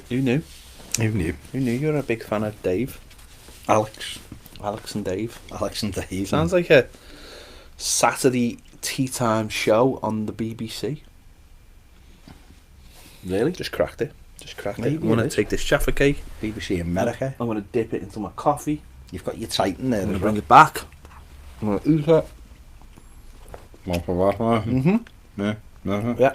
Who knew? Who knew? Who knew you were a big fan of Dave? Alex Alex and Dave. and Dave. Sounds like a Saturday tea time show on the BBC. Really? Just cracked it. Just cracked Maybe it. I'm going it to is. take this Jaffa cake. BBC America. I'm going to dip it into my coffee. You've got your Titan there. I'm going to bring it back. I'm going to eat it. Mm-hmm. Yeah.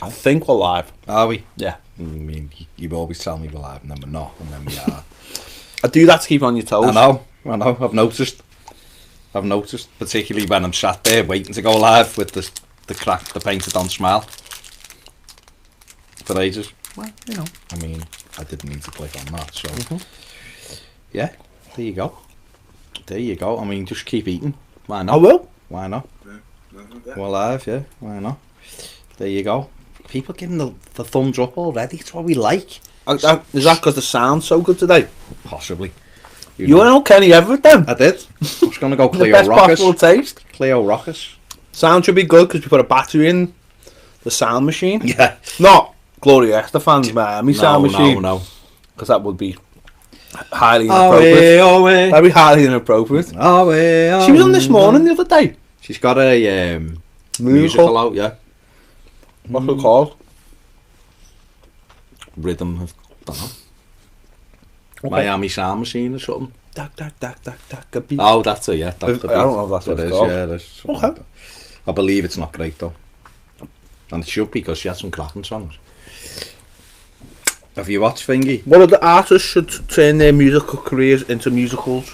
I think we're live. Are we? Yeah. I mean, you always tell me we're live and then we're not, and then we are. I do that to keep on your toes. I know, I've noticed, particularly when I'm sat there waiting to go live with the painted on smile for ages. Well, you know. I mean, I didn't mean to click on that, so yeah, there you go. There you go. I mean, just keep eating. Why not? I will. Why not? We're live, yeah. Why not? There you go. People giving the thumbs up already. It's what we like. Is that because the sound's so good today? Possibly. You went on Kenny Everett then? I did. I was going to go The Cleo best possible Rockers. taste. Cleo Rockers. Sound should be good because we put a battery in the sound machine. Yeah. Not Gloria Estefan's Miami sound machine. No. Because that would be highly inappropriate. Away. That'd be highly inappropriate. Away. She was on this morning the other day. She's got a musical out, yeah. What's it called? Rhythm of, don't know. Okay. Miami Sound Machine or something. Dak, dak, dak, dak, dak, a beat. Oh, that's it, yeah. I don't know if that's what It it's is, called. yeah, it is. Something Okay. like that. I believe it's not great, though. And it should be, because she had some cracking songs. Have you watched Thingy? What other artists should turn their musical careers into musicals?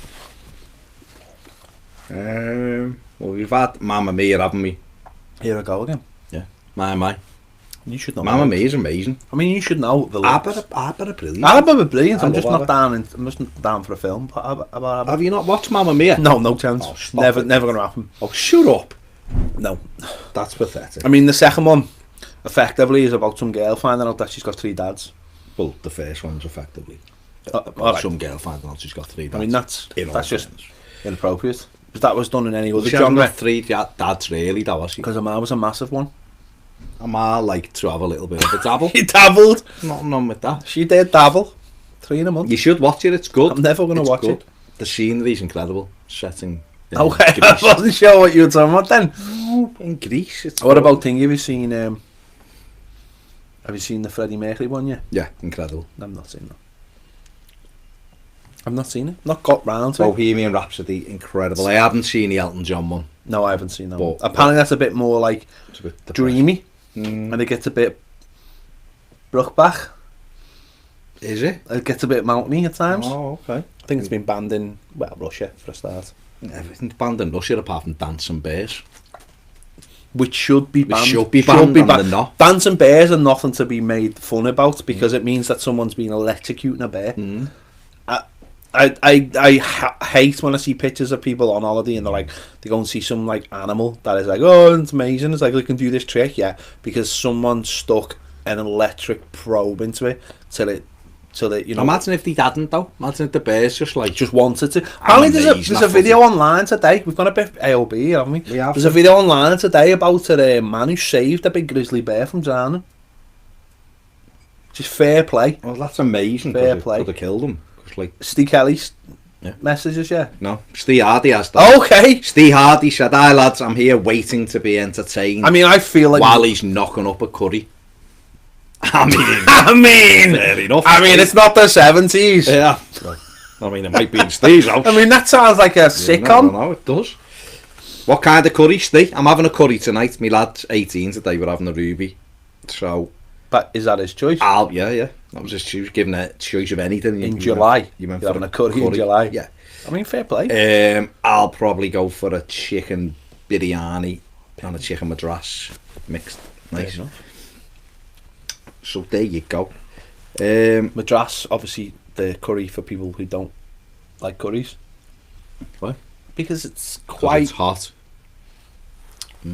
Well, we've had Mamma Mia, haven't we? Here I go again. Yeah. My. You should know. Mamma Mia is amazing. I mean, you should know the lyrics. ABBA are brilliant. ABBA are brilliant. I I'm just love not down. I'm just not down for a film. But about ABBA. Have you not watched Mamma Mia? No chance. Oh, stop never it. gonna happen. Oh, shut up. No. That's pathetic. I mean, the second one, effectively, is about some girl finding out that she's got 3 dads. Well, the first one's effectively. All right. Some girl finding out she's got 3 dads. I mean, that's In all just fairness. inappropriate. Because that was done in any other She hasn't genre. got 3 dads, really, though, has she? Because Amar was a massive one. I like to have a little bit of a dabble. He dabbled. Nothing wrong with that. She did dabble. 3 in a month. You should watch it, it's good. I'm never going to It's watch good. it. The scenery's incredible. Setting in Okay, I Greece. wasn't sure what you were talking about then. In Greece, it's What good. about thing? Have you seen the Freddie Mercury one yet? Yeah, incredible. I've not seen that. I've not seen it. Not got round to it. Bohemian Rhapsody, incredible. I haven't seen the Elton John one. No, I haven't seen that one. But- Apparently that's a bit more like It's a bit depressing. dreamy. Mm. And it gets a bit Brookback. Is it? It gets a bit mountainy at times. Oh, okay. I think it's been banned in, Russia for a start. Everything's banned in Russia apart from Dancing Bears. Which should be banned. should be banned, and they're not. Dancing bears are nothing to be made fun about because it means that someone's been electrocuting a bear. Mm. I hate when I see pictures of people on holiday and they go and see some like animal that is like, oh, it's amazing. It's like they can do this trick, yeah, because someone stuck an electric probe into it till it Imagine if they hadn't, though. Imagine if the bears just wanted to. Apparently, there's a amazed, video online today. We've got a bit AOB, haven't we? We have. There's a video online today about a man who saved a big grizzly bear from drowning. Just fair play. Well, that's amazing. Fair Could play. have killed him. 'Cause, Steve Kelly Yeah. messages, yeah. No, Steve Hardy has that. Okay. Steve Hardy said, "Hi lads, I'm here waiting to be entertained." I mean, I feel like while he's knocking up a curry. I mean, fair enough. it's not the 70s. Yeah. I mean, it might be in Steve's house. I mean, that sounds like a You sitcom. know, it does. What kind of curry, Steve? I'm having a curry tonight. My lad's 18 today. We're having a ruby. So, But is that his choice? yeah. That was his choice. Given a choice of anything In July. you went You're for having a curry in July. Yeah. I mean, fair play. I'll probably go for a chicken biryani and a chicken madras mixed. Nice. Fair enough. So there you go. Madras, obviously, the curry for people who don't like curries. Why? Because it's 'Cause quite... it's hot.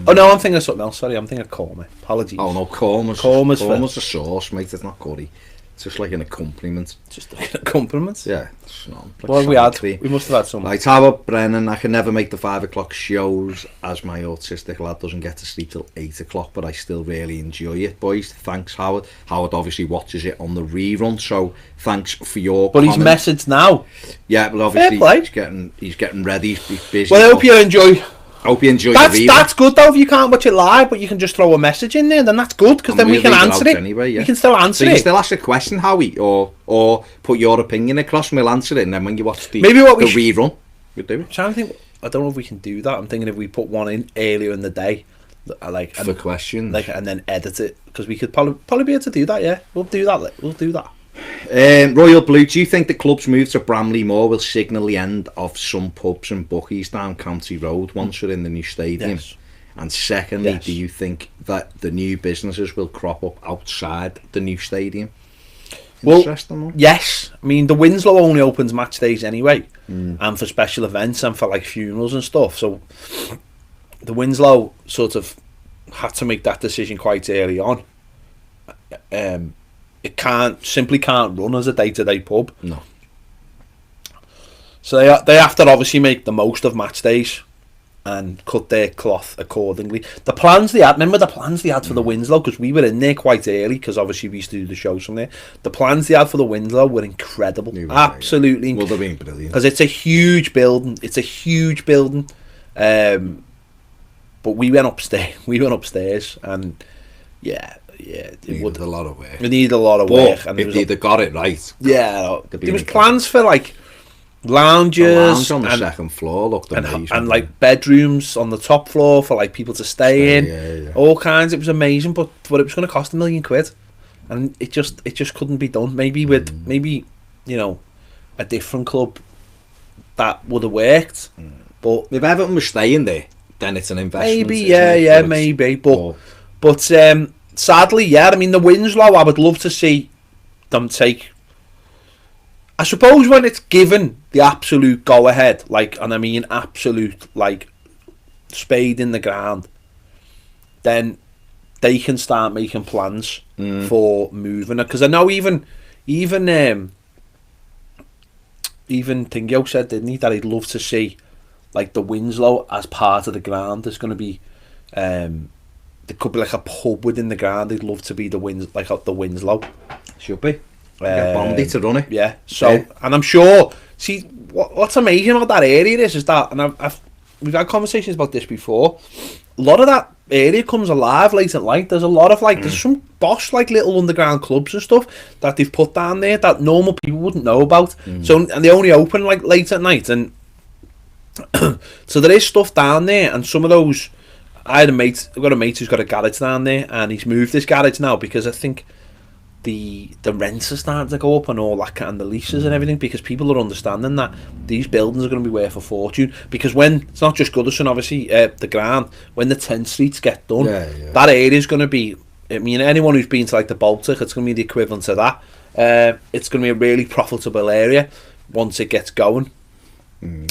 Oh, no, I'm thinking of something else. Sorry, I'm thinking of korma. Apologies. Oh no, korma's Korma's for- a sauce, mate. It's not curry. It's just like an accompaniment. Just a compliment. Yeah. It's not, like What have we had? cream. We must have had some. Right, how about Brennan? I can never make the 5 o'clock shows as my autistic lad doesn't get to sleep till 8 o'clock, but I still really enjoy it, boys. Thanks, Howard. Howard obviously watches it on the rerun, so thanks for your But he's comment. messaged now. Yeah, but obviously Fair play. he's getting ready. He's busy. Well, I hope you enjoy. Hope you enjoy That's the rerun. that's good though. If you can't watch it live, but you can just throw a message in there, then that's good because And then we we'll can read it answer out it. anyway, yeah. We can still answer So you it. still ask a question, Howie, or put your opinion across, and we'll answer it. And then when you watch the Maybe what we rerun, we'll do it. I'm trying to think. I don't know if we can do that. I'm thinking if we put one in earlier in the day, like For questions. like and then edit it because we could probably be able to do that. Yeah, we'll do that. We'll do that. Royal Blue, do you think the club's move to Bramley Moor will signal the end of some pubs and bookies down County Road once we're in the new stadium? Yes. And secondly, Yes. do you think that the new businesses will crop up outside the new stadium? Well, Interesting one. yes. I mean, the Winslow only opens match days anyway, and for special events and for like funerals and stuff. So the Winslow sort of had to make that decision quite early on. It simply can't run as a day-to-day pub. No. So they have to obviously make the most of match days and cut their cloth accordingly. The plans they had, remember the plans they had for the Winslow, because we were in there quite early, because obviously we used to do the shows from there. The plans they had for the Winslow were incredible. They were, Absolutely Well, they've been brilliant. because it's a huge building. But we went upstairs. And it Needed a lot of work. we needed a lot of But work. And if they'd have got it right, there be was incredible. plans for like the lounges lounge on the and, second floor looked amazing. and like bedrooms on the top floor for like people to stay in. Yeah. All kinds. It was amazing, but it was going to cost £1 million, and it just couldn't be done. Maybe with a different club that would have worked, but If Everton was staying there, then it's an investment. maybe isn't it? But it's- maybe. But sadly, I mean the Winslow, I would love to see them take. I suppose when it's given the absolute go ahead, and I mean absolute spade in the ground, then they can start making plans for moving it. Because I know even Thingo said, didn't he, that he'd love to see the Winslow as part of the ground. There's going to be there could be a pub within the ground. He'd love to be the Winslow. Should be. Get Bondi to run it. Yeah. So, Yeah. and I'm sure. See, what's amazing about that area is that, and we've had conversations about this before. A lot of that area comes alive late at night. There's a lot of there's some boss little underground clubs and stuff that they've put down there that normal people wouldn't know about. So, and they only open late at night, and so there is stuff down there, and some of those. I've got a mate who's got a garage down there, and he's moved this garage now because I think the rents are starting to go up and all that, and the leases and everything, because people are understanding that these buildings are going to be worth a fortune. Because when it's not just Goodison, obviously, the Grand, when the 10 streets get done, that area is going to be. I mean, anyone who's been to the Baltic, it's going to be the equivalent to that. It's going to be a really profitable area once it gets going.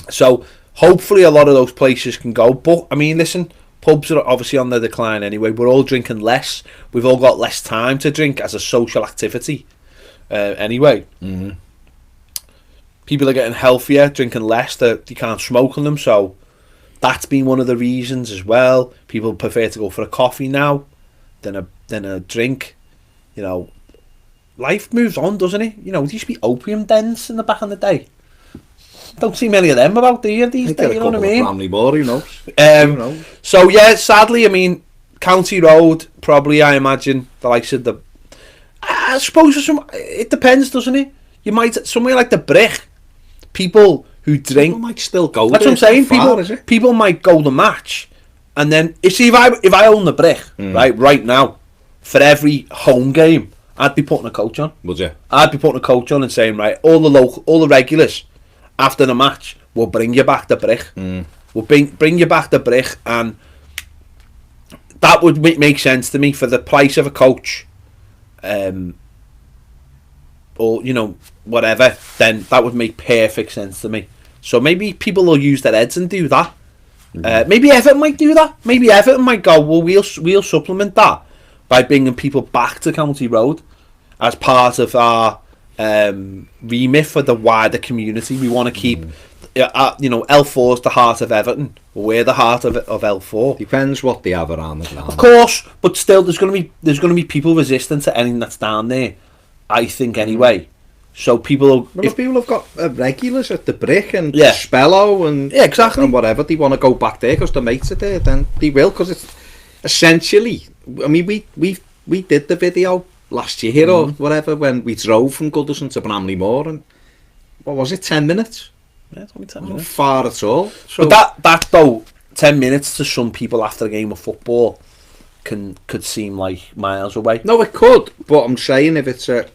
So hopefully a lot of those places can go. But I mean, listen. Pubs are obviously on the decline anyway. We're all drinking less. We've all got less time to drink as a social activity. Anyway, people are getting healthier, drinking less. That you can't smoke on them, so that's been one of the reasons as well. People prefer to go for a coffee now than a drink. Life moves on, doesn't it? There used to be opium dens in the back in the day. Don't see many of them about, do you, these days? You know what I mean? Family more, who knows? So yeah, sadly, I mean, County Road, probably, I imagine, the likes of the. I suppose it depends, doesn't it? You might somewhere like the Brick, people who drink People might still go. That's what I'm saying. People might go the match, and then you see if I own the Brick right now, for every home game, I'd be putting a coach on. Would you? I'd be putting a coach on and saying, right, all the regulars after the match, we'll bring you back the Brick. We'll bring you back the Brick, and that would make sense to me for the price of a coach, or whatever. Then that would make perfect sense to me. So maybe people will use their heads and do that. Maybe Everton might do that. Maybe Everton might go, well, we'll supplement that by bringing people back to County Road. as part of our remit for the wider community. We want to keep, L4's the heart of Everton. We're the heart of L4. Depends what they have around the ground. Of course, but still, there's going to be people resistant to anything that's down there. I think anyway. So people, if people have got regulars at the Brick and Yeah. Spello and exactly, and whatever, they want to go back there because the mates are there, then they will, because it's essentially, I mean, we did the video last year or whatever when we drove from Goodison to Bramley Moor, and what was it, 10 minutes? Yeah, it's only 10 Not minutes. far at all. So But that though, 10 minutes to some people after a game of football could seem like miles away. no, it could, but I'm saying if it's a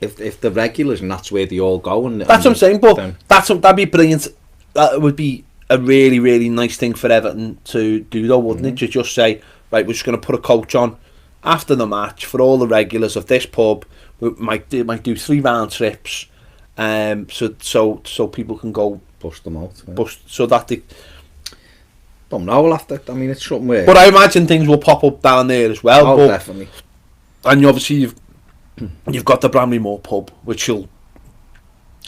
if the regulars and that's where they all go, and That's what I'm saying, but then- that'd be brilliant. That would be a really, really nice thing for Everton to do, though, wouldn't it? To just say, right, we're just going to put a coach on after the match for all the regulars of this pub. We might do 3 round trips, so people can go bust them out. Yeah. bust, so that they. Don't know. We'll have to. I mean, it's something where. But I imagine things will pop up down there as well. Oh, but, definitely. and obviously you've got the Bramley Moor pub, which will.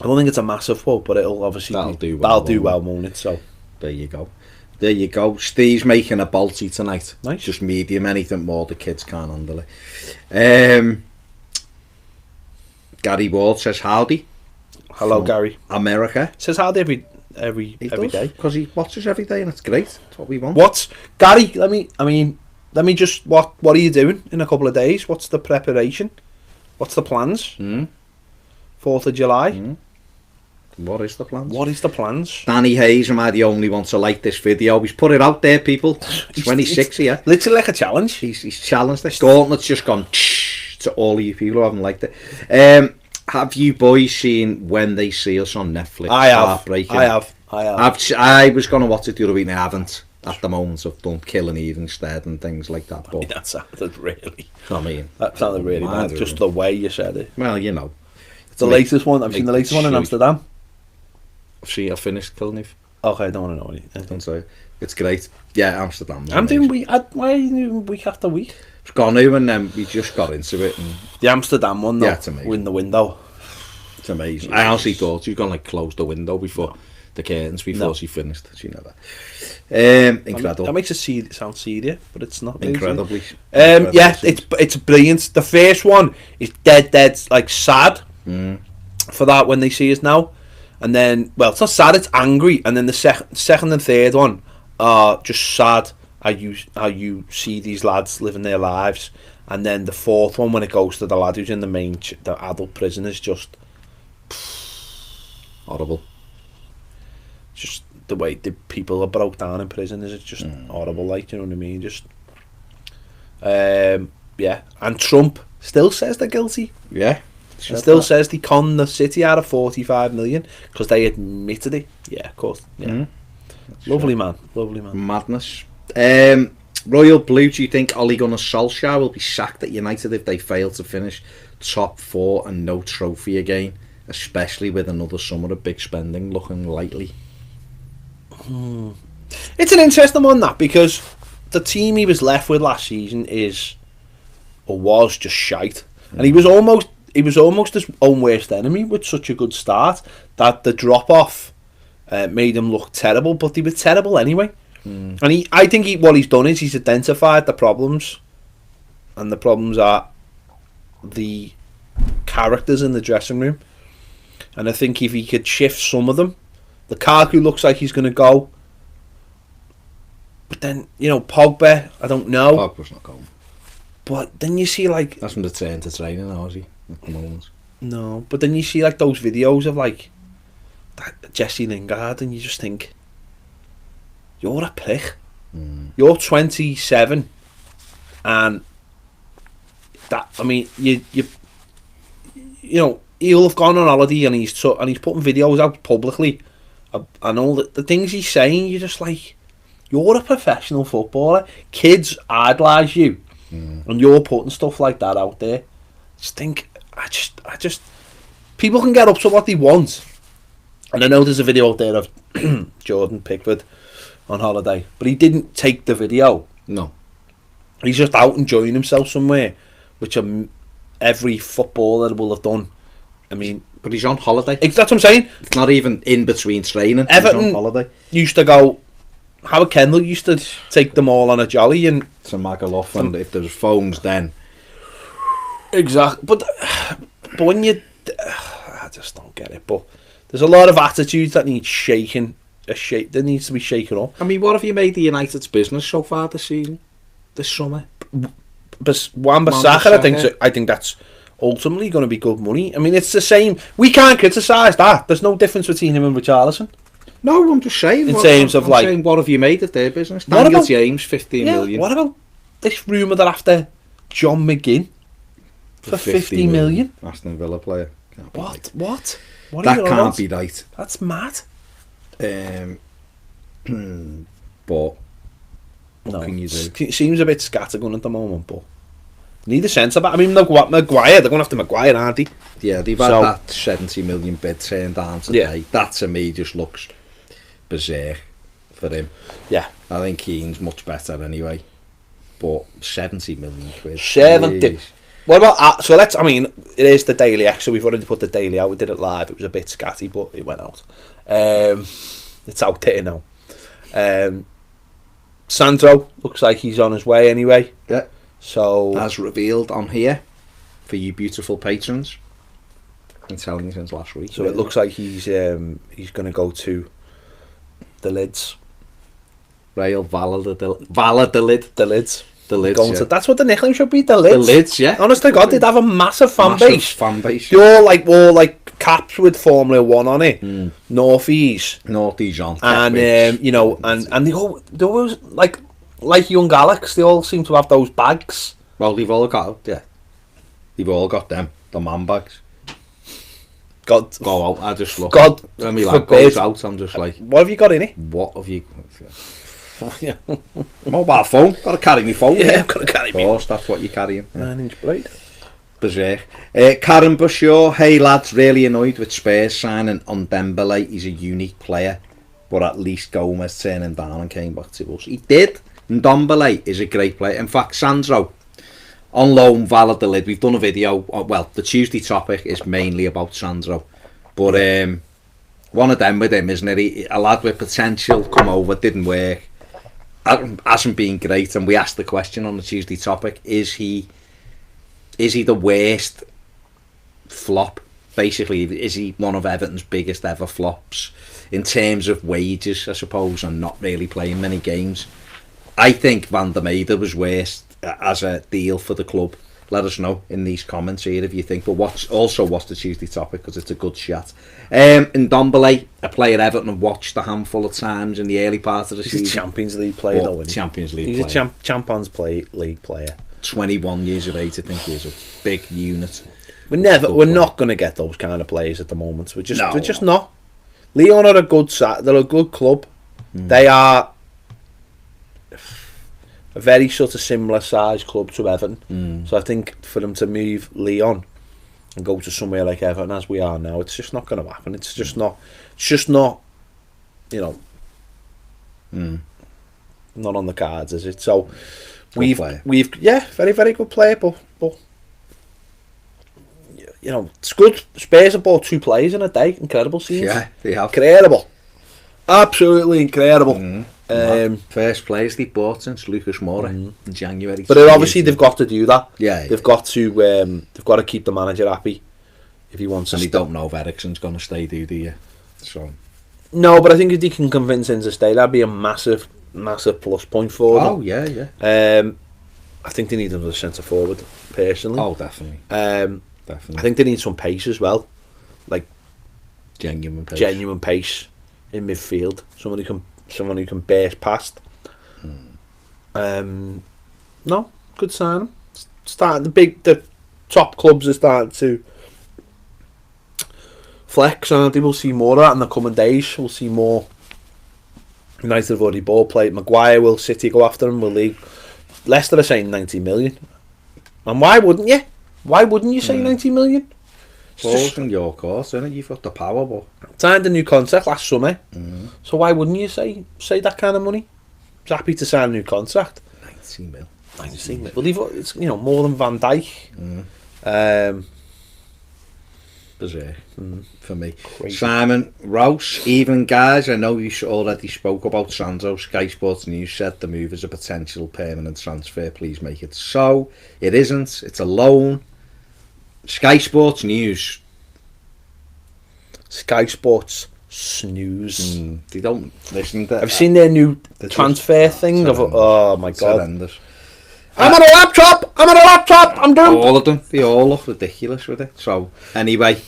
I don't think it's a massive pub, but it'll obviously That'll do well, won't it? So There you go. There you go. Steve's making a balti tonight. Nice. Just medium, anything more the kids can't handle it. Gary Ward says howdy. hello, From Gary. America. Says howdy every He every does, day. because he watches every day and it's great. That's what we want. What's Gary? Let me just what are you doing in a couple of days? What's the preparation? What's the plans? 4th of July. What is the plan? What is the plans? Danny Hayes, am I the only one to like this video? He's put it out there, people. 26 here. Literally like a challenge. He's challenged this. Gauntlet's just gone to all of you people who haven't liked it. Have you boys seen When They See Us on Netflix? I have. Heartbreaking. I have. I was going to watch it the other week and I haven't. At the moment, I've done Killing Eve instead and things like that. But That sounded really. I mean, That sounded really Mad, bad. Just really. the way you said it. well, you know. The latest one. I've seen the latest one in Shoot. Amsterdam. See, I finished Killing Eve. Okay, I don't want to know anything. And so it's great. Yeah, Amsterdam. I'm doing why are you doing week after week? It's gone new and then we just got into it and The Amsterdam one, though. Yeah, it's amazing. In the window. it's amazing. I honestly thought she was going to close the window before the curtains before No. she finished. She never. Incredible. That makes it sound serious, but it's not. Really Incredibly. Yeah, it's brilliant. The first one is dead like sad for that When They See Us now, and then it's not sad, it's angry, and then the second and third one are just sad how you see these lads living their lives, and then the fourth one when it goes to the lad who's in the main the adult prison is just horrible. just the way the people are broke down in prison is just horrible, like, you know what I mean? Just yeah, and Trump still says they're guilty. Yeah. And still says they conned the city out of 45 million because they admitted it. Yeah, of course. Yeah. Lovely man. Madness. Royal Blue, do you think Ole Gunnar Solskjaer will be sacked at United if they fail to finish top 4 and no trophy again, especially with another summer of big spending looking likely? It's an interesting one, that, because the team he was left with last season was just shite, and he was almost his own worst enemy with such a good start that the drop off made him look terrible, but they were terrible anyway. And I think what he's done is he's identified the problems, and the problems are the characters in the dressing room. And I think if he could shift some of them, Lukaku looks like he's going to go, but then Pogba, I don't know. Pogba's not going. But then you see like That's from the turn to training now, is he? At the moment. no, but then you see like those videos of like that Jesse Lingard, and you just think, you're a prick. You're 27, and that, I mean, you know he'll have gone on holiday and he's putting videos out publicly and all the things he's saying. You're just like, you're a professional footballer. Kids idolise you, and you're putting stuff like that out there. Just think, I just people can get up to what they want. And I know there's a video out there of Jordan Pickford on holiday, but he didn't take the video. No. He's just out enjoying himself somewhere, which every footballer will have done. I mean, But he's on holiday. that's what I'm saying. It's not even in between training. Everton he's on holiday. used to go. Howard Kendall used to take them all on a jolly and To Magaluf, and if there was phones then. exactly. But when you, I just don't get it. But there's a lot of attitudes that need shaking. That needs to be shaken up. I mean, what have you made of United's business so far this season? This summer? But Wan-Bissaka, I think that's ultimately going to be good money. I mean, it's the same. We can't criticise that. There's no difference between him and Richarlison. No, I'm just saying. In terms of, like, saying, what have you made of their business? What Daniel about- James, 15 million. What about this rumour that after John McGinn for 50 million? Aston Villa player. Can't be right. What? What That are you on can't about? be right. That's mad. But No, can you do? It seems a bit scattergun at the moment, but need a centre back. I mean, Maguire, they're going after Maguire, aren't they? yeah, they've had So- that 70 million bid turned down today. Yeah. That to me just looks berserk for him. Yeah. I think Keane's much better anyway. But 70 million quid. 70. Jeez. What about, so let's, I mean, it is the Daily X, so we've already put the Daily out. We did it live. It was a bit scatty, but it went out. It's out there now. Sandro looks like he's on his way anyway. Yeah. So, As revealed on here for you beautiful patrons. Been telling you since last week. it looks like he's going to go to the Lids. Rail Valladolid. The Lids. The Lids, Going yeah. to, that's what the nickname should be, the Lids. The Lids, yeah. Honest to God, they'd have a massive fan Massive base. fan base. They're all like caps with Formula 1 on it. Northies. Naughty John. And and they always like young Alex, they all seem to have those bags. well, they've all got them. The man bags. God, Go out. I just look. God When me lad forbid. goes out, I'm just like, What have you got in it? what have you? Mobile phone. Got to carry my phone. Yeah, I've got to carry Of me. course, that's what you're carrying. 9-inch blade. Berserk. Karen Bashaw, hey lads, really annoyed with Spurs signing on Dembele. He's a unique player, but at least Gomez turned him down and came back to us. He did. And Dembele is a great player. In fact, Sandro, on loan, Valladolid, we've done a video. Well, the Tuesday topic is mainly about Sandro, but one of them with him, isn't it? A lad with potential, come over, didn't work, hasn't been great, and we asked the question on the Tuesday topic: Is he the worst flop? Basically, is he one of Everton's biggest ever flops in terms of wages, I suppose, and not really playing many games? I think Van der Meijden was worst as a deal for the club. Let us know in these comments here if you think. But watch the Tuesday topic because it's a good chat. And Ndombele, a player Everton have watched a handful of times in the early part of the He's season. a Champions League player, though, isn't he? Champions League He's player. a Champions League player. 21 years of age, I think he is a big unit. We're player. not going to get those kind of players at the moment. We're No. just not. Leon are a good they're a good club. They are a very sort of similar size club to Everton. So I think for them to move Leon and go to somewhere like Everton as we are now, it's just not going to happen. It's just not. Not on the cards, is it? So we've very, very good player, but it's good. Spurs have bought 2 players in a day. Incredible scenes. Yeah, they have. Incredible. Absolutely incredible. First players they bought since Lucas Moura in January. But obviously they've got to do that. Yeah, They've got to keep the manager happy if he wants to. And they don't know if Eriksen's going to stay, do they? So No, but I think if they can convince him to stay, that'd be a massive plus point for them. oh yeah. I think they need another centre forward, personally. Oh, definitely. I think they need some pace as well, like Genuine pace. genuine pace in midfield. Someone who can burst past. No, good sign. The top clubs are starting to flex, and we'll see more of that in the coming days. We'll see more. United have already ball played. Maguire, will City go after him? Will League? Leicester are saying 90 million. And why wouldn't you? Why wouldn't you say 90 million? It's Balls just in your course, isn't it? You've got the power, but signed a new contract last summer. So why wouldn't you say that kind of money? He's happy to sign a new contract. 90 mil. 90 mil. Well, it's more than Van Dijk. Berserk for me. Crazy. Simon Rouse, evening guys. I know you already spoke about Sanzo. Sky Sports News said the move is a potential permanent transfer. Please make it so. It isn't. It's a loan. Sky Sports News. Sky Sports snooze. They don't listen to. I've seen their new They're transfer just thing. Of, horrendous. oh my It's god! horrendous. I'm on a laptop. I'm on a laptop. I'm done. All of them. They all look ridiculous with it. So anyway,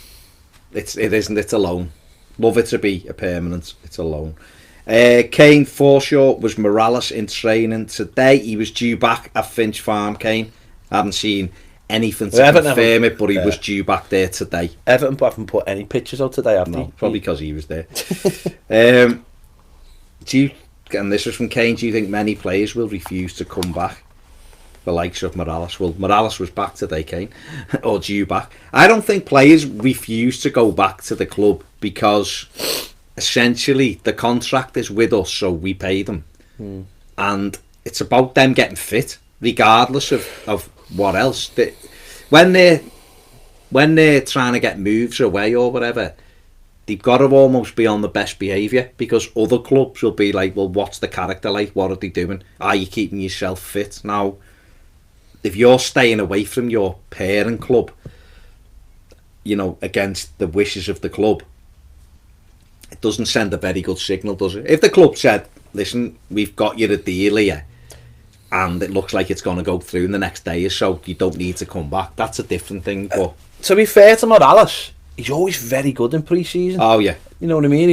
it isn't. It's a loan. Love it to be a permanent. It's a loan. Kane Forshaw was Morales in training today. He was due back at Finch Farm. Kane. I haven't seen anything to confirm it, but he was due back there today. Everton haven't put any pictures out today, have No, they? probably because he was there. Do you? And this was from Kane. Do you think many players will refuse to come back? The likes of Morales. Well, Morales was back today, Kane, or due back. I don't think players refuse to go back to the club because essentially the contract is with us, so we pay them, and it's about them getting fit, regardless of what else. When they're trying to get moves away or whatever, they've got to almost be on the best behaviour because other clubs will be like, well, what's the character like? What are they doing? Are you keeping yourself fit? Now, if you're staying away from your parent club, you know, against the wishes of the club, it doesn't send a very good signal, does it? If the club said, listen, we've got you a deal here, and it looks like it's going to go through in the next day or so, you don't need to come back, that's a different thing. But To be fair to Morales, he's always very good in pre-season. oh yeah, You know what I mean?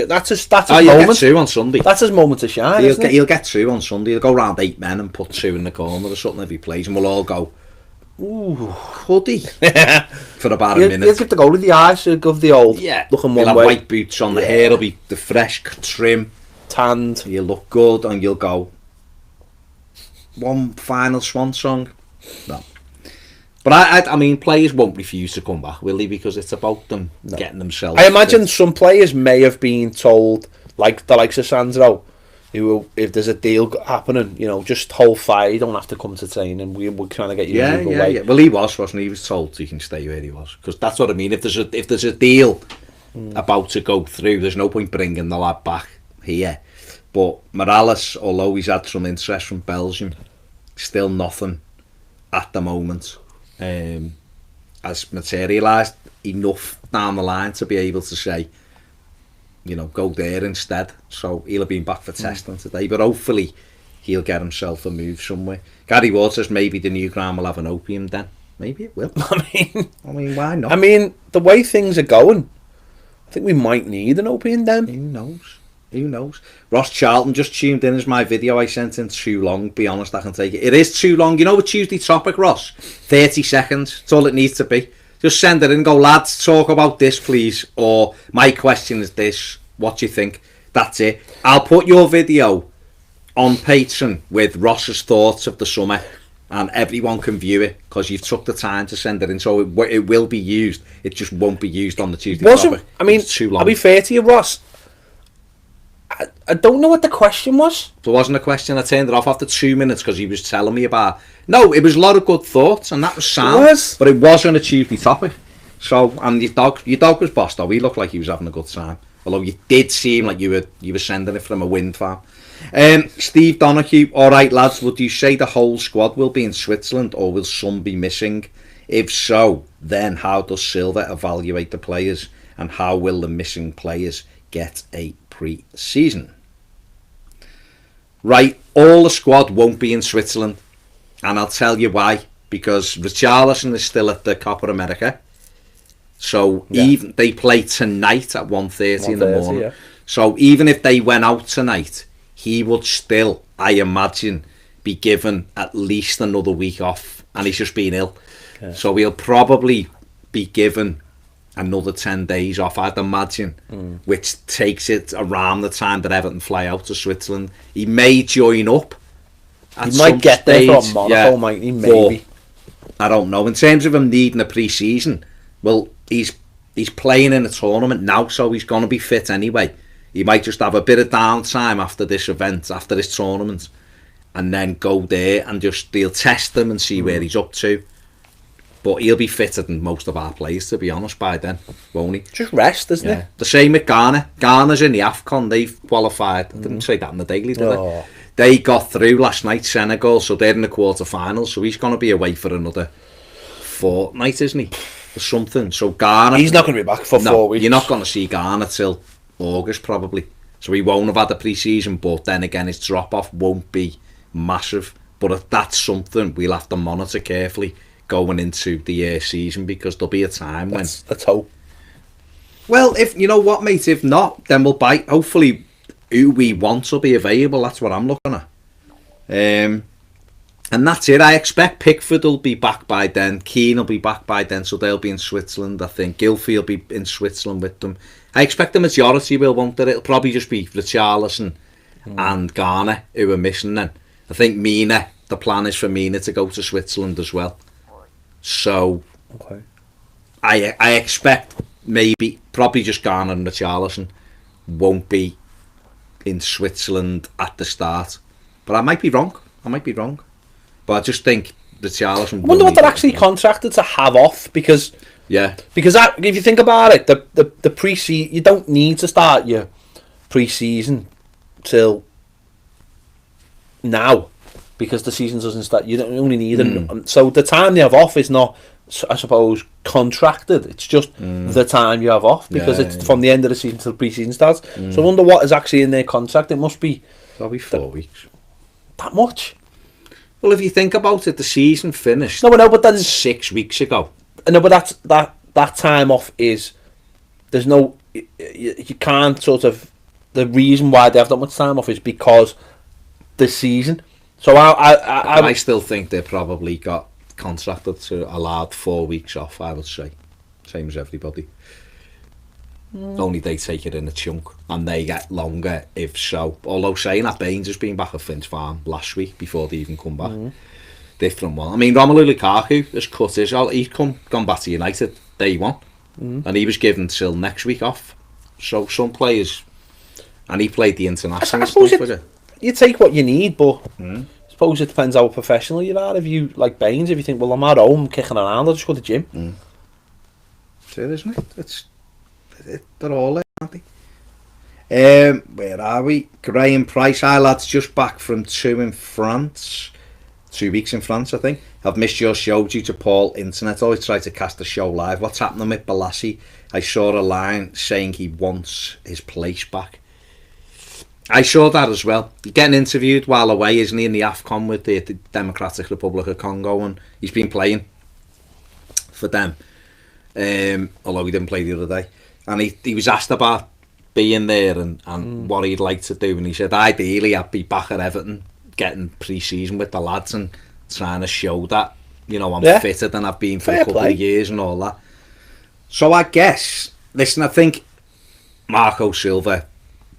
That's his you'll get moment. two on Sunday. That's his moment to shine. He'll get two on Sunday. He'll go round 8 men and put 2 in the corner or something if he plays, and we'll all go, ooh, could he? For about a minute. He'll give the goal with the eyes of the old. Yeah, Looking he'll one have way. white boots on, the hair will be the fresh trim, Tanned. he'll look good, and you'll go, one final swan song. No. But I mean, players won't refuse to come back, will they? Because it's about them getting themselves I imagine fit. some players may have been told, like the likes of Sandro, who, if there's a deal happening, you know, just hold fire. You don't have to come to training. We're trying to get you to move away. Yeah. Well, he wasn't he? He was told he can stay where he was, because that's what I mean. If there's a deal about to go through, there's no point bringing the lad back here. But Morales, although he's had some interest from Belgium, still nothing at the moment has materialised enough down the line to be able to say, you know, go there instead. So he'll have been back for testing today, but hopefully he'll get himself a move somewhere. Gary Ward says maybe the new ground will have an opium den. Maybe it will. I mean, why not? I mean, the way things are going, I think we might need an opium den. Who knows? Who knows? Ross Charlton just tuned in as my video I sent in too long. Be honest, I can take it. It is too long. You know a Tuesday topic, Ross? 30 seconds. That's all it needs to be. Just send it in and go, lads, talk about this, please. Or my question is this. What do you think? That's it. I'll put your video on Patreon with Ross's thoughts of the summer, and everyone can view it because you've took the time to send it in. So it will be used. It just won't be used on the Tuesday topic. I mean, it's too long. I'll be fair to you, Ross. I don't know what the question was. There wasn't a question. I turned it off after 2 minutes because he was telling me about. No, it was a lot of good thoughts, and that was sound. It was. But it wasn't a Tuesday topic. So, and your dog was bossed though. He looked like he was having a good time. Although you did seem like you were sending it from a wind farm. Steve Donahue. All right, lads. Would you say the whole squad will be in Switzerland, or will some be missing? If so, then how does Silva evaluate the players, and how will the missing players get a pre-season? Right, all the squad won't be in Switzerland, and I'll tell you why. Because Richarlison is still at the Copa America, so even they play tonight at 1:30 in the morning. Yeah. So even if they went out tonight, he would still, I imagine, be given at least another week off, and he's just been ill. Yeah. So he'll probably be given another 10 days off, I'd imagine, which takes it around the time that Everton fly out to Switzerland. He may join up. He might get there from Monaco, might he? Maybe. I don't know. In terms of him needing a pre-season, well, he's playing in a tournament now, so he's going to be fit anyway. He might just have a bit of downtime after this event, after this tournament, and then go there and just they'll test him and see where he's up to. But he'll be fitter than most of our players, to be honest, by then, won't he? Just rest, isn't it? The same with Ghana. Ghana's in the AFCON. They've qualified. I didn't say that in the Daily, did I? They got through last night, Senegal, so they're in the quarter-finals. So he's going to be away for another fortnight, isn't he? Or something. So Ghana... He's not going to be back for 4 weeks. You're not going to see Ghana till August, probably. So he won't have had a pre-season, but then again, his drop-off won't be massive. But that's something we'll have to monitor carefully going into the season, because there'll be a time when... Let's hope. Well, if you know what, mate, if not, then we'll bite. Hopefully, who we want will be available. That's what I'm looking at. And that's it. I expect Pickford will be back by then. Keane will be back by then, so they'll be in Switzerland. I think Gylfi will be in Switzerland with them. I expect the majority will, won't it? It'll probably just be Richarlison and Ghana who are missing then. I think Mina, the plan is for Mina to go to Switzerland as well. So, okay. I expect probably just Ghana and Richarlison won't be in Switzerland at the start. But I might be wrong. But I just think Richarlison... I wonder what they're actually contracted to have off, because... Yeah. Because if you think about it, the pre-season... You don't need to start your pre-season till now, because the season doesn't start. You don't only need it. So the time they have off is not, I suppose, contracted. It's just the time you have off, because it's from the end of the season till pre-season starts. So I wonder what is actually in their contract. It must be... Probably 4 weeks. That much? Well, if you think about it, the season finished. No, but then 6 weeks ago. No, but that time off is... There's no... You can't sort of... The reason why they have that much time off is because the season. So I still think they probably got contracted to allowed 4 weeks off, I would say. Same as everybody. Only they take it in a chunk, and they get longer if so. Although saying that, Baines has been back at Finch Farm last week before they even come back. Different one. I mean, Romelu Lukaku has cut his... He's gone back to United day one, and he was given till next week off. So some players... And he played the international stuff with it. You take what you need, but I suppose it depends how professional you are. If you, like Baines, if you think, well, I'm at home kicking around, I'll just go to the gym. It's it, isn't it? They're all there, aren't they? Where are we? Graham Price. Hi, lads, just back from 2 weeks in France, I think. I've missed your show due to poor internet. Always try to cast the show live. What's happening with Balassi? I saw a line saying he wants his place back. I saw that as well. He's getting interviewed while away, isn't he, in the AFCON with the Democratic Republic of Congo, and he's been playing for them, although he didn't play the other day. And he was asked about being there and what he'd like to do, and he said ideally I'd be back at Everton getting pre-season with the lads and trying to show that, you know, I'm fitter than I've been for a couple of years and all that. So I guess, listen, I think Marco Silva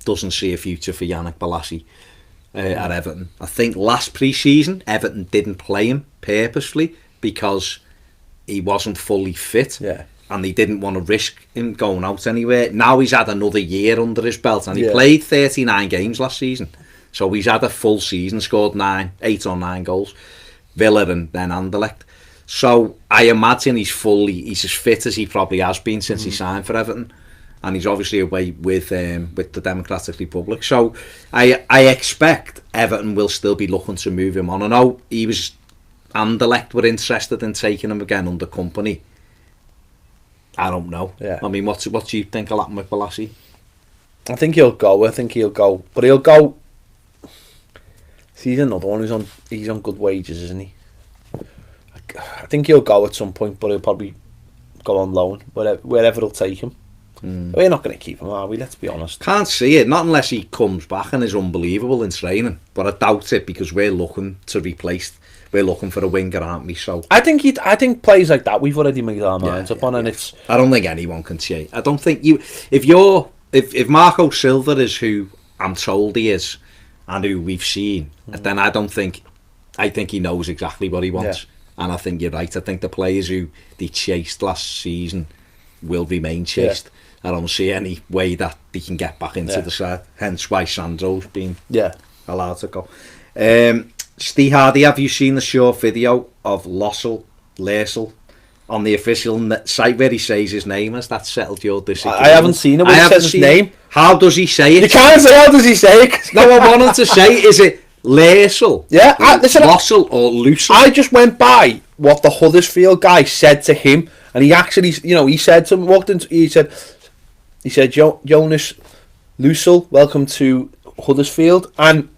doesn't see a future for Yannick Balassi at Everton. I think last pre-season Everton didn't play him purposefully because he wasn't fully fit, and they didn't want to risk him going out anywhere. Now he's had another year under his belt, and he played 39 games last season, so he's had a full season, scored 8 or 9 goals, Villa and then Anderlecht. So I imagine he's as fit as he probably has been since he signed for Everton. And he's obviously away with the Democratic Republic. So I expect Everton will still be looking to move him on. I know Anderlecht were interested in taking him again under company. I don't know. I mean, what do you think will happen with Balassi? I think he'll go. But he'll go. See, he's another one he's on good wages, isn't he? I think he'll go at some point, but he'll probably go on loan wherever it'll take him. We're not going to keep him, are we? Let's be honest. Can't see it, not unless he comes back and is unbelievable in training. But I doubt it, because we're looking to replace. We're looking for a winger, aren't we? So I think players like that we've already made our minds up on, and it's. I don't think anyone can change. I don't think you. If Marco Silva is who I'm told he is, and who we've seen, then I think he knows exactly what he wants. And I think you're right. I think the players who they chased last season will remain chased. I don't see any way that they can get back into the side. Hence why Sandro's been allowed to go. Steve Hardy, have you seen the short video of Lassell on the official site where he says his name as that's settled your disagreement. I haven't seen it when he says his name. How does he say it? You can't say how does he say it. No, I wanted to say, is it Lassell? Yeah, listen, Lossell or Lucell? I just went by what the Huddersfield guy said to him, and he actually, he said to him, he said, Jonas Lucell, welcome to Huddersfield, and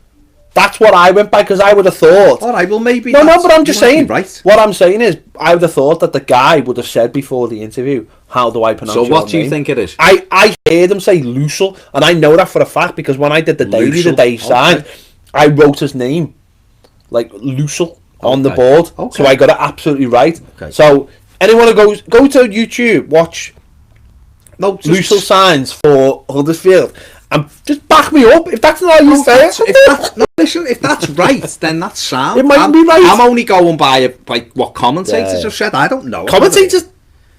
that's what I went by, because I would have thought. All right, well maybe. No, but I'm just saying. Right. What I'm saying is, I would have thought that the guy would have said before the interview, "How do I pronounce your name?" So what do you think it is? I heard him say Lucell, and I know that for a fact because when I did the daily the day he signed, I wrote his name like Lucell on the board, so I got it absolutely right. Okay. So anyone who go to YouTube, watch Lucell signs for Huddersfield. And just back me up if that's not how you say it. Listen, if that's right, then that's sound. It might be right. I'm only going by what commentators have said. I don't know. Commentators?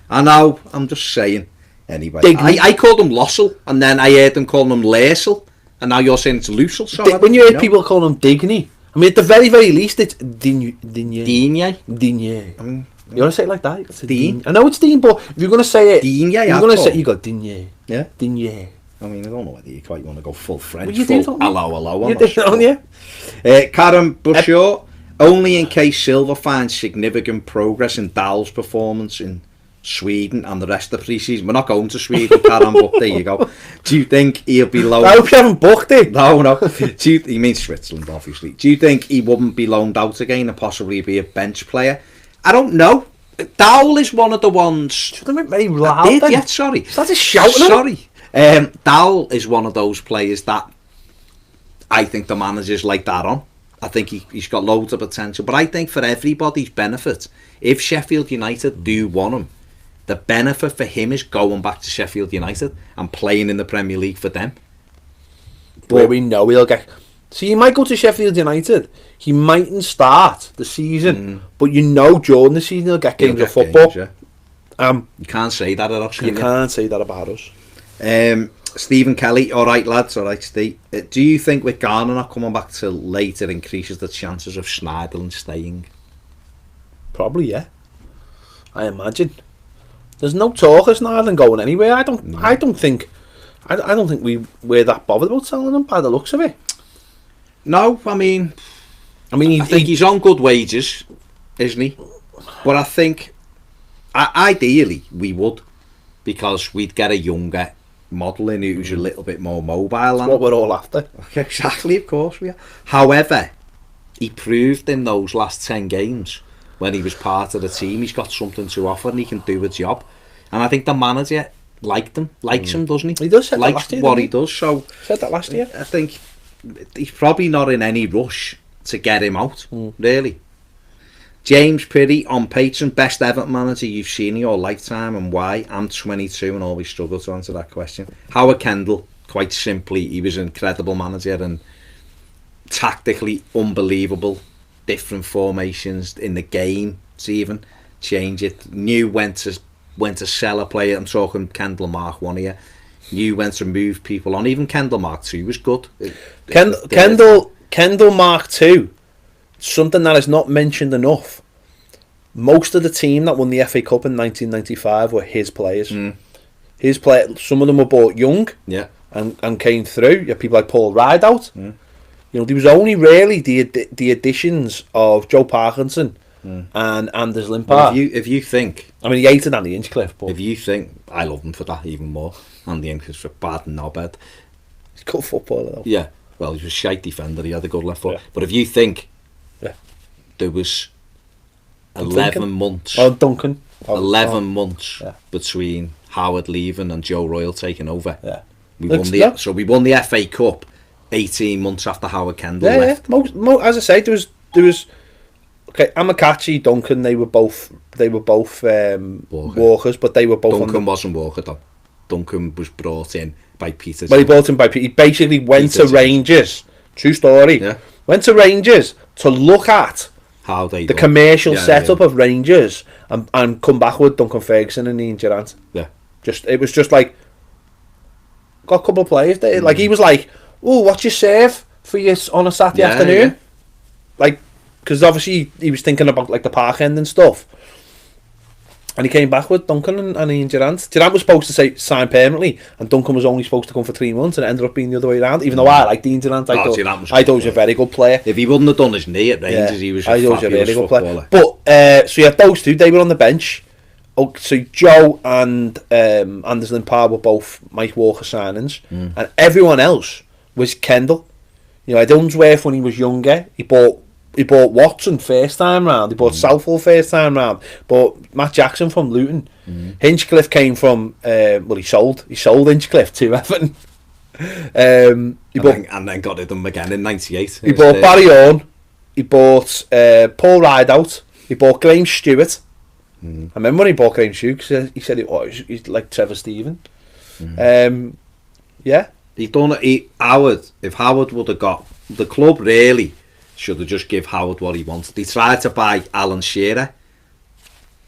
I know. I'm just saying. Anyway, Digny. I called him Lossell, and then I heard them calling him Lassell, and now you're saying it's Lucell. So when you hear people call him Digny, I mean, at the very, very least, it's Digne. Digne. You want to say it like that? It's Dean. I know it's Dean, but if you're going to say it, Digne, you're going to say, you got Digne. Yeah. Digne. I mean, I don't know whether you quite want to go full French. Well, you do, don't you? Hello. You do, don't you? Karen Bushaw, only in case Silva finds significant progress in Dowell's performance in Sweden and the rest of the pre-season. We're not going to Sweden, Karen, but there you go. Do you think he'll be loaned? I hope you haven't booked it. No. He means Switzerland, obviously. Do you think he wouldn't be loaned out again and possibly be a bench player? I don't know. Dowell is one of the ones. Shouldn't have been very loud. Yeah, sorry. That's a shout. Sorry. Dowell is one of those players that I think the manager's like that on. I think he's got loads of potential. But I think for everybody's benefit, if Sheffield United do want him, the benefit for him is going back to Sheffield United and playing in the Premier League for them. Where we know he'll get. So he might go to Sheffield United. He mightn't start the season, but during the season he'll get games of football. Games, yeah. You can't say that at us. You can't say that about us. Stephen Kelly, all right lads, all right Steve. Do you think with Garner not coming back till later increases the chances of Schneiderlin staying? Probably, yeah. I imagine. There's no talk of Schneiderlin going anywhere. I don't think we're that bothered about selling him by the looks of it. No, I think he's on good wages, isn't he? But I think ideally we would, because we'd get a younger model in who's a little bit more mobile. That's what we're all after. Exactly, of course we are. However, he proved in those last 10 games when he was part of the team he's got something to offer and he can do a job. And I think the manager likes him, doesn't he? He does. Likes what he does. So said that last year. I think he's probably not in any rush to get him out, really. James Pirry on Patreon, best Everton manager you've seen in your lifetime and why? I'm 22 and always struggle to answer that question. Howard Kendall, quite simply, he was an incredible manager and tactically unbelievable. Different formations in the game to even change it. Knew when to sell a player. I'm talking Kendall Mark 1 here. Knew when to move people on. Even Kendall Mark 2 was good. Kendall Mark 2. Something that is not mentioned enough. Most of the team that won the FA Cup in 1995 were his players. His some of them were bought young, and came through. You have people like Paul Rideout. There was only really the additions of Joe Parkinson and Anders Limpar. If you think, he hated Andy Hinchcliffe, but if you think, I love him for that even more. Andy Hinchcliffe's a bad knobhead. He's a good footballer though. Yeah, well, he was a shite defender. He had a good left foot. But if you think, there was 11 months. Oh, Duncan. 11 months between Howard leaving and Joe Royle taking over. Yeah. We won the FA Cup 18 months after Howard Kendall left. Yeah. As I say, there was Amakachi, Duncan. They were both Walkers, but they were both. Duncan wasn't Walker though. Duncan was brought in by Peter. Well, he brought in by Peter. He basically went to Rangers. True story. Yeah. Went to Rangers to look at how the commercial setup of Rangers and come back with Duncan Ferguson and Ian Durrant. Yeah. It was just like, got a couple of players there. Like he was like, oh, what's your serve for you on a Saturday afternoon? Yeah. Like, because obviously he was thinking about like the Park End and stuff. And he came back with Duncan and Ian Durant. Durant was supposed to say sign permanently, and Duncan was only supposed to come for 3 months, and it ended up being the other way around. Even though I liked Ian Durant, I thought he was a very good player. If he wouldn't have done his knee at Rangers, he was a fabulous footballer. But so you had those two. They were on the bench. Oh, so Joe and Anderson and Parr were both Mike Walker signings, and everyone else was Kendall. You know, at Unsworth when he was younger, he bought Watson first time round. He bought Southall first time round. Bought Matt Jackson from Luton. Hinchcliffe came from he sold Hinchcliffe to Everton. And then got it done again in '98. He bought Barry Orne. He bought Paul Rideout. He bought Graham Stewart. I remember when he bought Graham Stewart, he said he's like Trevor Steven. Yeah. He done it. Howard. If Howard would have got the club, really should have just give Howard what he wanted. He tried to buy Alan Shearer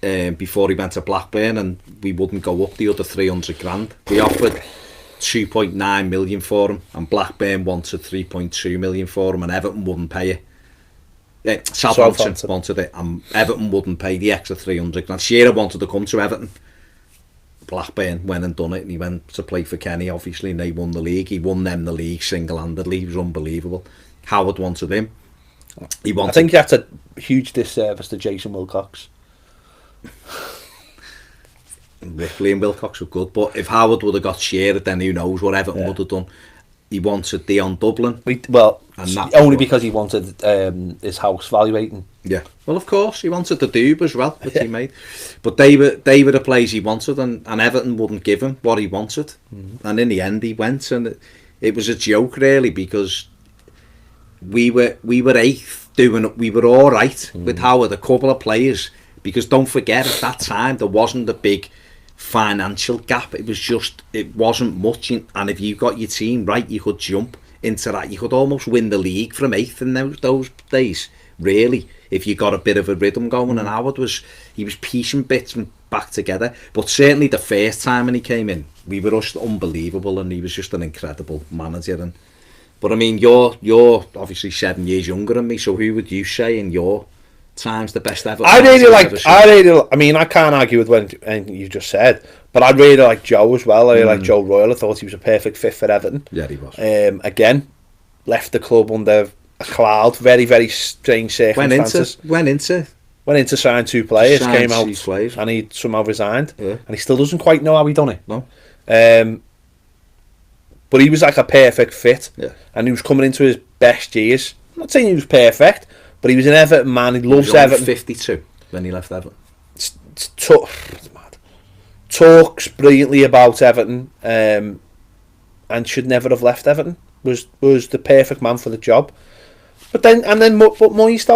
before he went to Blackburn, and we wouldn't go up the other 300 grand. We offered 2.9 million for him, and Blackburn wanted 3.2 million for him, and Everton wouldn't pay it. Southampton wanted it, and Everton wouldn't pay the extra 300 grand. Shearer wanted to come to Everton. Blackburn went and done it, and he went to play for Kenny, obviously, and they won the league. He won them the league single-handedly. He was unbelievable. Howard wanted him. I think that's a huge disservice to Jason Wilcox. Ripley and Wilcox were good, but if Howard would have got Shearer, then who knows what Everton would have done. He wanted Dion Dublin. Only because he wanted his house valuating. Yeah, well, of course, he wanted the Doob as well, which he made. But they were the players he wanted, and Everton wouldn't give him what he wanted. And in the end, he went, and it was a joke, really, because we were 8th, we were all right with Howard, a couple of players, because don't forget, at that time, there wasn't a big financial gap. It wasn't much, and if you got your team right, you could jump into that. You could almost win the league from 8th in those days, really, if you got a bit of a rhythm going. And Howard was piecing bits back together. But certainly the first time when he came in, we were just unbelievable, and he was just an incredible manager. But I mean, you're obviously 7 years younger than me, so who would you say in your times the best ever? I mean, I can't argue with anything you just said, but I really like Joe as well. I really like Joe Royle. I thought he was a perfect fit for Everton. Yeah, he was. Again, left the club under a cloud, very, very strange circumstances. Went into sign 2 players, came out, and he somehow resigned, and he still doesn't quite know how he done it. No. But he was like a perfect fit, and he was coming into his best years. I'm not saying he was perfect, but he was an Everton man. He loves Everton. 52 when he left Everton. Talks brilliantly about Everton, and should never have left Everton. Was the perfect man for the job. But Moyes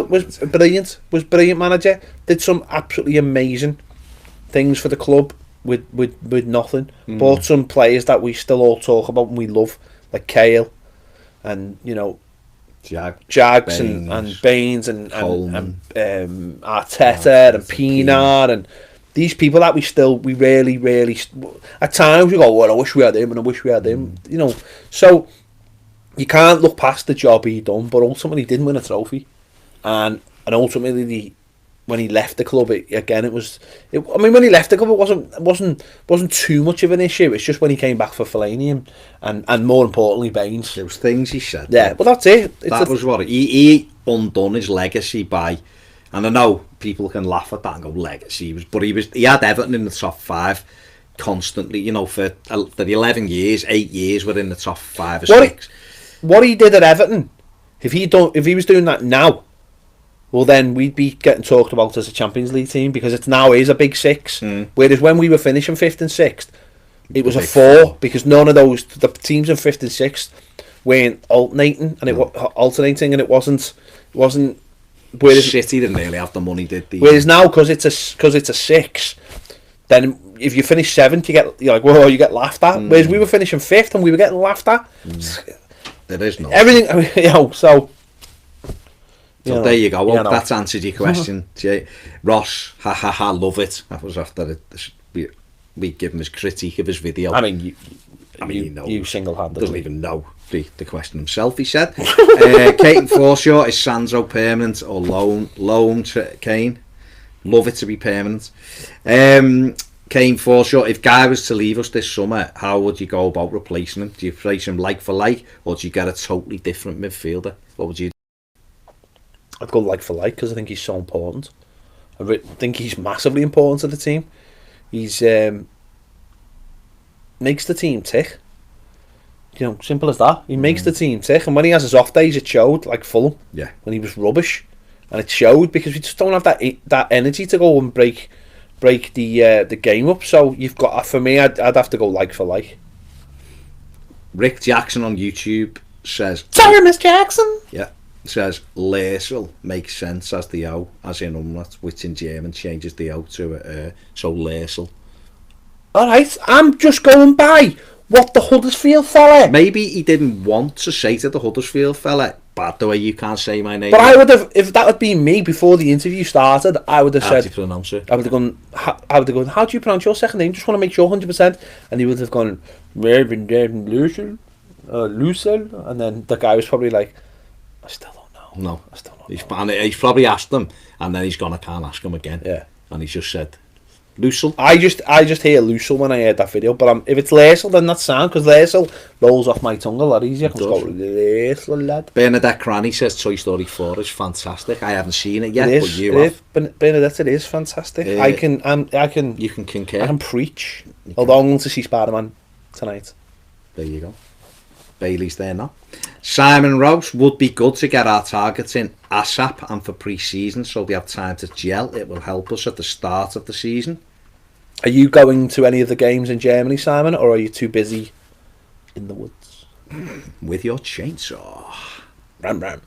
was brilliant. Was brilliant manager. Did some absolutely amazing things for the club with nothing. Bought some players that we still all talk about and we love, like Cahill, and Jags and Baines and Arteta and Pienaar, and these people that we really at times we go, well, I wish we had him, and I wish we had him, you know. So you can't look past the job he done, but ultimately he didn't win a trophy, and ultimately when he left the club, when he left the club, it wasn't too much of an issue. It's just when he came back for Fellaini and more importantly Baines. There was things he said. Yeah, well that's it. That was what he undone his legacy by, and I know people can laugh at that and go legacy, but he had Everton in the top 5 constantly. You know, for 11 years, 8 years, we're in the top 5 or 6. What he did at Everton, if he was doing that now, well then we'd be getting talked about as a Champions League team, because it now is a big 6. Whereas when we were finishing 5th and 6th, it was a 4, because none of the teams in 5th and 6th weren't alternating, and it wasn't. Whereas City didn't really have the money, did they? Whereas now, because it's a 6, then if you finish 7th, you get laughed at. Whereas we were finishing 5th and we were getting laughed at. There is no everything. I mean, so there you go. Well, that's answered your question, Jay. Ross, love it. That was after we give him his critique of his video. I mean, you single-handedly doesn't even know the question himself. He said, Caton Forshaw, is Sandro permanent or loan to Kane? Love it to be permanent. Kane Forshaw, if Guy was to leave us this summer, how would you go about replacing him? Do you replace him like for like, or do you get a totally different midfielder? What would you do? I'd go like for like because I think he's so important. Think he's massively important to the team. He's makes the team tick. You know, simple as that. He makes the team tick, and when he has his off days, it showed. Like Fulham, when he was rubbish, and it showed because we just don't have that energy to go and break the game up. So you've got, for me, I'd have to go like for like. Rick Jackson on YouTube says, "Sorry, Miss Jackson." Yeah, says Lersel makes sense as the O, as in umlaut, which in German changes the O to so Lersel. All right, I'm just going by what the Huddersfield fella. Maybe he didn't want to say to the Huddersfield fella, "By the way, you can't say my name." But I would have, if that had been me before the interview started, I would have said, "How do you pronounce it?" I would have gone, how do you pronounce your second name? Just want to make sure 100%. And he would have gone, Lucel, and then the guy was probably like, I still don't know. No, I still don't know. He's probably asked him, and then he's gone, I can't ask him again. Yeah. And he's just said, Lucel. I just hear Lucel when I heard that video, but if it's Lersel, then that's sound, because Lersel rolls off my tongue a lot easier. I can just go, Lersel, lad. Bernadette Cranny says Toy Story 4 is fantastic. I haven't seen it yet, but you have. Bernadette, it is fantastic. You can concur. I can preach. Although I'm going to see Spider-Man tonight. There you go. Bailey's there now. Simon Rouse, would be good to get our targets in ASAP and for pre-season so we have time to gel. It will help us at the start of the season. Are you going to any of the games in Germany, Simon, or are you too busy in the woods? With your chainsaw. Ram ram.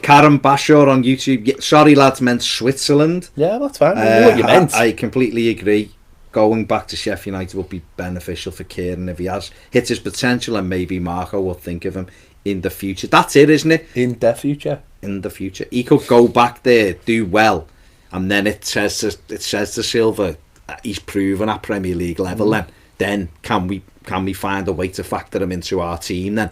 Karen Bashor on YouTube. Sorry lads, meant Switzerland. Yeah, that's fine. I knew what you meant. I completely agree. Going back to Sheffield United would be beneficial for Kieran if he has hit his potential, and maybe Marco will think of him in the future. That's it, isn't it? In the future. In the future. He could go back there, do well, and then it says to Silva, he's proven at Premier League level then can we find a way to factor him into our team then,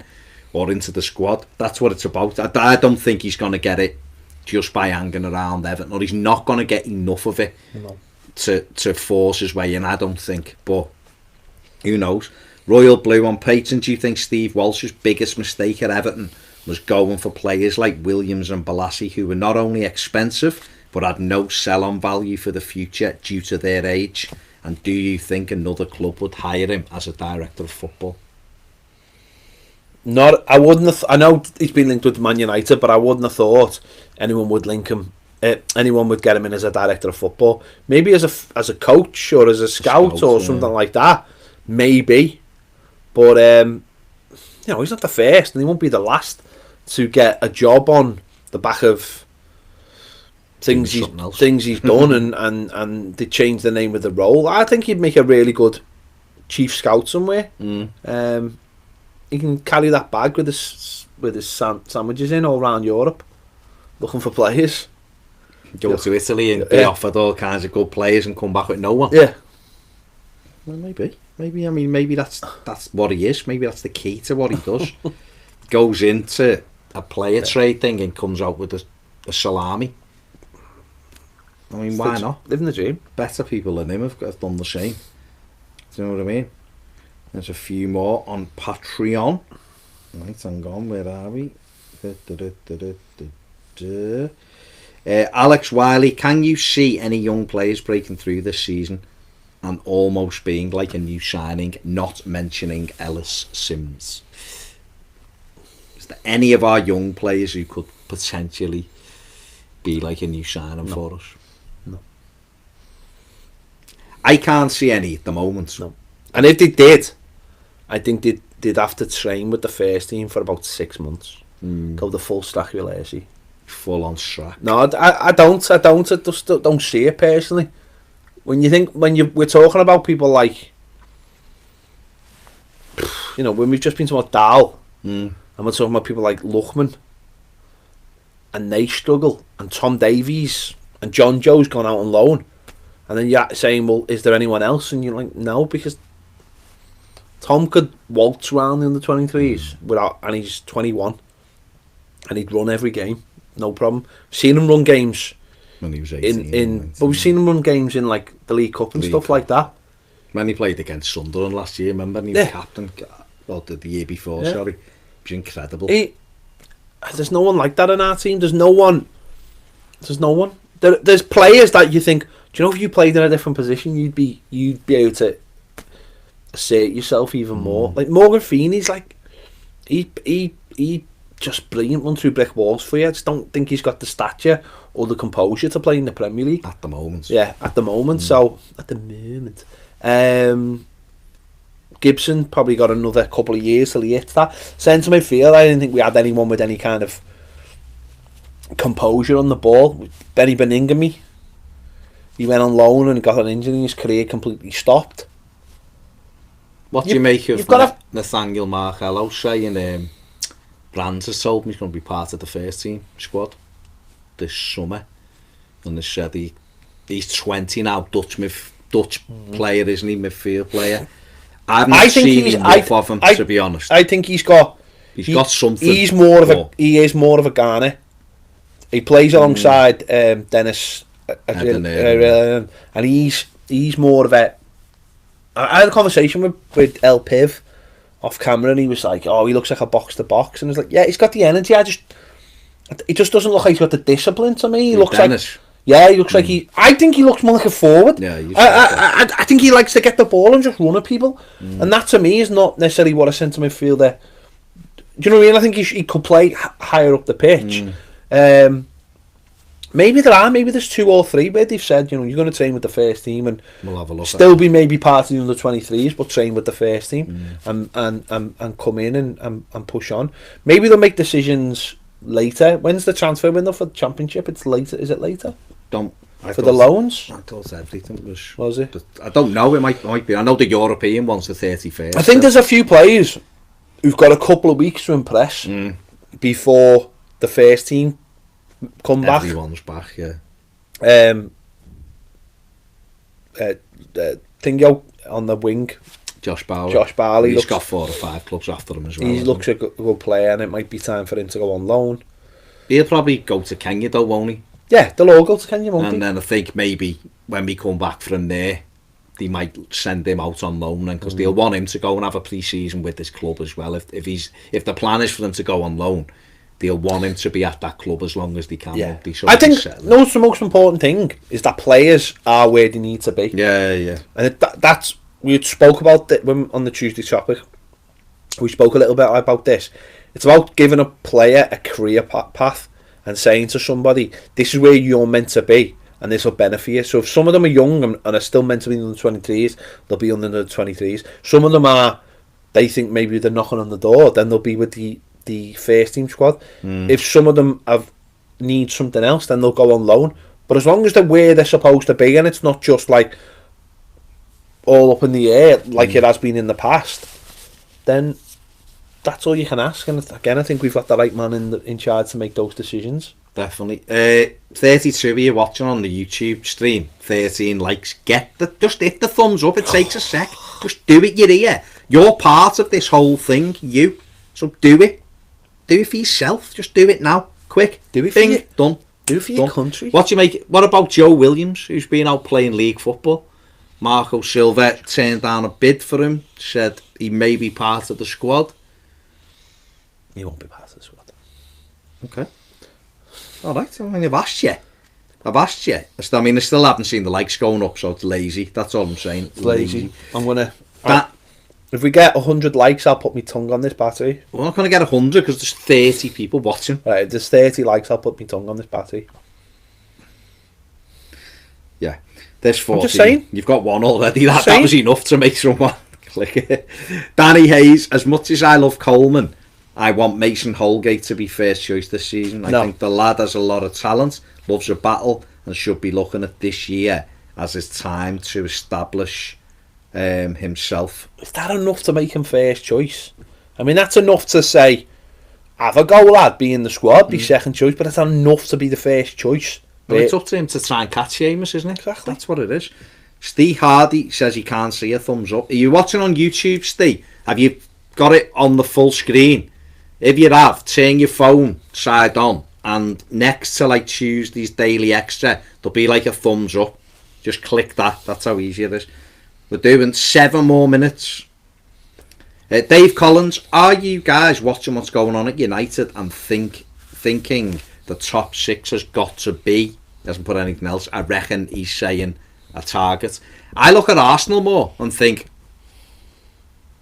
or into the squad? That's what it's about. I don't think he's going to get it just by hanging around Everton, or he's not going to get enough of it. No. To force his way in, I don't think, but who knows. Royal Blue on Patreon, do you think Steve Walsh's biggest mistake at Everton was going for players like Williams and Balassi, who were not only expensive but had no sell-on value for the future due to their age? And do you think another club would hire him as a director of football? I wouldn't have. I know he's been linked with Man United, but I wouldn't have thought anyone would link him. Anyone would get him in as a director of football. Maybe as a coach or as a scout or something like that. Maybe, but he's not the first, and he won't be the last to get a job on the back of things he's done, and they change the name of the role. I think he'd make a really good chief scout somewhere. He can carry that bag with his sandwiches in all around Europe, looking for players. Go to Italy and be offered all kinds of good players and come back with no one. Yeah. Well, maybe. I mean, maybe that's what he is. Maybe that's the key to what he does. Goes into a player trade thing and comes out with a salami. I mean, why not? Living the dream. Better people than him have done the same. Do you know what I mean? There's a few more on Patreon. Right, hang on, where are we? Alex Wiley, can you see any young players breaking through this season and almost being like a new signing, not mentioning Ellis Sims? Is there any of our young players who could potentially be like a new signing for us? No. I can't see any at the moment. No. And if they did, I think they'd have to train with the first team for about 6 months. Go the full stack with Lacy. Full on track. No, I don't. I just don't see it personally. When we're talking about people like, when we've just been talking about Dahl, and we're talking about people like Luchman, and they struggle, and Tom Davies, and John Joe's gone out on loan, and then you're saying, well, is there anyone else? And you're like, no, because Tom could waltz around in the 23s and he's 21, and he'd run every game. No problem. Seen him run games when he was 18. But we've seen him run games in like the League Cup and stuff like that. When he played against Sunderland last year, remember? And he was captain, well, the year before, sorry. It was incredible. There's no one like that in our team. There's no one. There's players that you think, do you know, if you played in a different position, you'd be able to assert yourself even more. Like Morgan Feeney's like, he just brilliant, run through brick walls for you. I just don't think he's got the stature or the composure to play in the Premier League at the moment. Yeah, at the moment. So at the moment, Gibson probably got another couple of years till he hits that centre midfield. I didn't think we had anyone with any kind of composure on the ball. Benny Beningame, he went on loan and got an injury and his career completely stopped. What do you make of Nathaniel Marcello saying Brands has told me he's going to be part of the first team squad this summer, and they said he's 20 now, Dutch player, isn't he, midfield player. I think seen enough of him, to be honest. I think he's got something. He is more of a Ghana. He plays alongside Dennis, and he's more of a. I had a conversation with El Piv off camera, and he was like, "Oh, he looks like a box to box," and I was like, "Yeah, he's got the energy. It just doesn't look like he's got the discipline to me. He looks Dennis. He looks like I think he looks more like a forward. Yeah, I think he likes to get the ball and just run at people, and that to me is not necessarily what a centre midfielder. Do you know what I mean? I think he could play higher up the pitch. Maybe there's 2 or 3 where they've said, you know, you're going to train with the first team and we'll have a look still be maybe part of the under 23s, but train with the first team and come in and push on. Maybe they'll make decisions later. When's the transfer window for the Championship? It's later. Is it later? For the loans? I thought everything was it? I don't know. It might be. I know the European one's the 31st. I think there's a few players who've got a couple of weeks to impress before the first team come back. Everyone's back, yeah. Tingo on the wing. Josh Barley. He's got 4 or 5 clubs after him as well. He looks a good player, and it might be time for him to go on loan. He'll probably go to Kenya though, won't he? Yeah, they'll all go to Kenya, won't they? And then I think maybe when we come back from there, they might send him out on loan, because they'll want him to go and have a pre-season with this club as well. If the plan is for him to go on loan, they'll want him to be at that club as long as they can. Yeah. I think the most important thing is that players are where they need to be. Yeah. And that's, we spoke about that when on the Tuesday topic. We spoke a little bit about this. It's about giving a player a career path and saying to somebody, this is where you're meant to be and this will benefit you. So if some of them are young and are still meant to be under 23s, they'll be under the 23s. Some of them they think maybe they're knocking on the door, then they'll be with the first team squad. If some of them need something else, then they'll go on loan. But as long as they're where they're supposed to be, and it's not just like all up in the air like it has been in the past, then that's all you can ask. And again, I think we've got the right man in charge to make those decisions. Definitely. 32 of you watching on the YouTube stream, 13 likes. Just hit the thumbs up. It takes a sec. Just do it, you're here. You're part of this whole thing, so do it. Do it for yourself. Just do it now. Quick. Do it for you. Done. Do it for your country. What about Joe Williams, who's been out playing league football? Marco Silva turned down a bid for him, said he may be part of the squad. He won't be part of the squad. Okay. Alright, I've asked you. I mean, I still haven't seen the likes going up, so it's lazy. That's all I'm saying. It's lazy. I'm going to... If we get 100 likes, I'll put my tongue on this battery. We're not going to get 100 because there's 30 people watching. Right, if there's 30 likes, I'll put my tongue on this battery. Yeah. There's 40. I'm just saying. You've got one already. That was enough to make someone click it. Danny Hayes, as much as I love Coleman, I want Mason Holgate to be first choice this season. I think the lad has a lot of talent, loves a battle, and should be looking at this year as his time to establish himself. Is that enough to make him first choice? I mean, that's enough to say, have a go, lad, be in the squad, be second choice, but that's enough to be the first choice. Well, it's up to him to try and catch Seamus, isn't it? Exactly. That's what it is. Steve Hardy says he can't see a thumbs up. Are you watching on YouTube, Steve? Have you got it on the full screen? If you have, turn your phone side on and next to like Tuesday's Daily Extra, there'll be like a thumbs up. Just click that. That's how easy it is. We're doing 7 more minutes. Dave Collins, are you guys watching what's going on at United and thinking the top 6 has got to be? Doesn't put anything else. I reckon he's saying a target. I look at Arsenal more and think,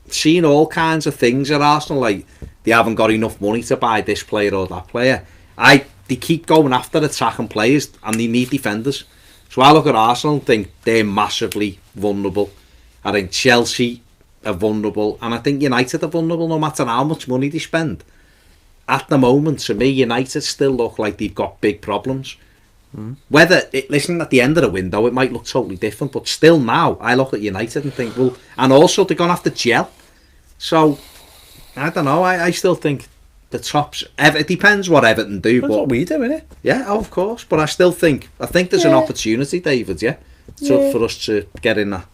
seeing all kinds of things at Arsenal, like they haven't got enough money to buy this player or that player. They keep going after attacking players and they need defenders. So I look at Arsenal and think they're massively vulnerable. I think Chelsea are vulnerable, and I think United are vulnerable no matter how much money they spend. At the moment, to me, United still look like they've got big problems. Listen, at the end of the window, it might look totally different, but still now, I look at United and think, well, and also they're going to have to gel. So, I don't know, I still think the tops, it depends what Everton do. That's what we do, innit? Yeah, of course, but I think there's an opportunity, David, for us to get in that,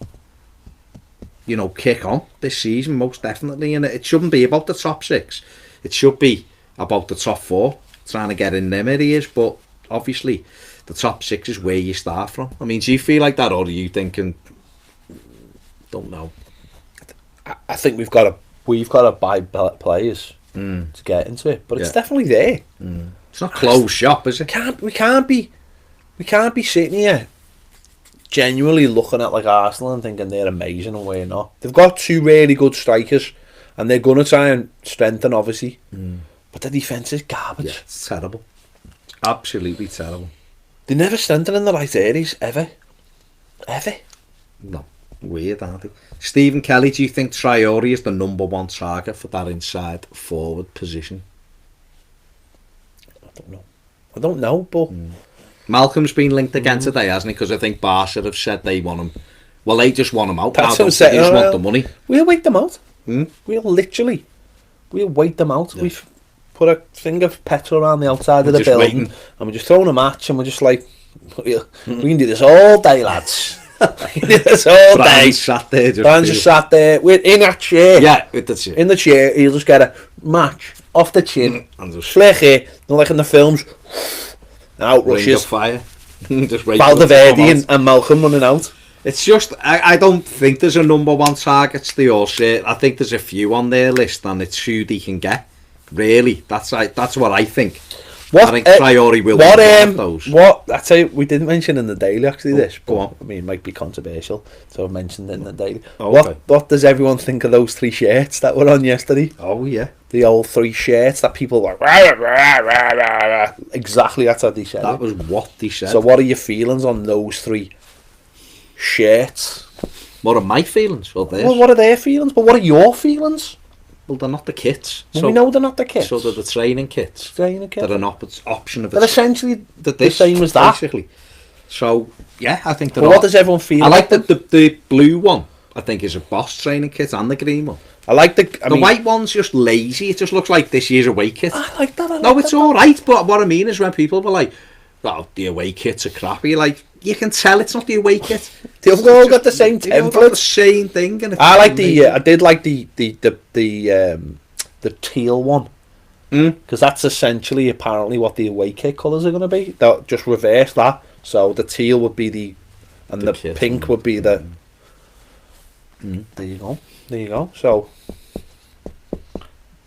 kick on this season, most definitely, and it shouldn't be about the top 6. It should be about the top 4, trying to get in them areas, but obviously the top 6 is where you start from. I mean, do you feel like that, or are you thinking, don't know? I think we've got to buy players to get into it, but it's definitely there. It's not closed shop, is it? We can't be sitting here genuinely looking at like Arsenal and thinking they're amazing and we're not. They've got 2 really good strikers, and they're gonna try and strengthen, obviously. But the defence is garbage. Yeah, it's terrible. Absolutely terrible. They never strengthen in the right areas, ever. No, weird, aren't they? Stephen Kelly, do you think Traore is the number 1 target for that inside forward position? I don't know, but Malcolm's been linked again today, hasn't he? Because I think Barca have said they want him. Well, they just want him out. That's now, what I'm saying. They just want the money. We'll wait them out. We'll wait them out. Yeah. We've put a thing of petrol around the outside of the building, and we're just throwing a match, and we're just like, we can do this all day, lads. We can do this all day. Brian's just sat there. We're in that chair. Yeah, with the chair. In the chair, he'll just get a match off the chin, and just flick it, not like in the films. Out rushes fire. Just wait Valverde and Malcolm running out. It's just, I don't think there's a number 1 target. They all say. I think there's a few on their list, and it's who they can get. Really, that's what I think. I think Traore will be one of those. What I tell you, we didn't mention in the Daily actually this, but go on. I mean, it might be controversial, so I mentioned it in the Daily. Okay. What does everyone think of those 3 shirts that were on yesterday? Oh yeah, the old 3 shirts that people were rah, rah, rah, rah, rah. Exactly, that's how they said that it. was what they said. So what are your feelings on those 3 shirts? What are my feelings? Well, what are their feelings? But what are your feelings? Well, they're not the kits. Well, we know they're not the kits. So they're the training kits. They're an option of it. They're essentially the same as that. Basically. So, yeah, I think they're what does everyone feel? I like the blue one, I think, is a Boss training kit, and the green one. I like the white one's just lazy. It just looks like this year's away kit. I like that. It's alright, but what I mean is when people were like, oh, the away kits are crappy, like, you can tell it's not the away kit. They've all got the same template. Got the same thing. And I like I did like the teal one. Because that's essentially apparently what the away kit colours are going to be. They'll just reverse that. So the teal would be the pink would be the. There you go. So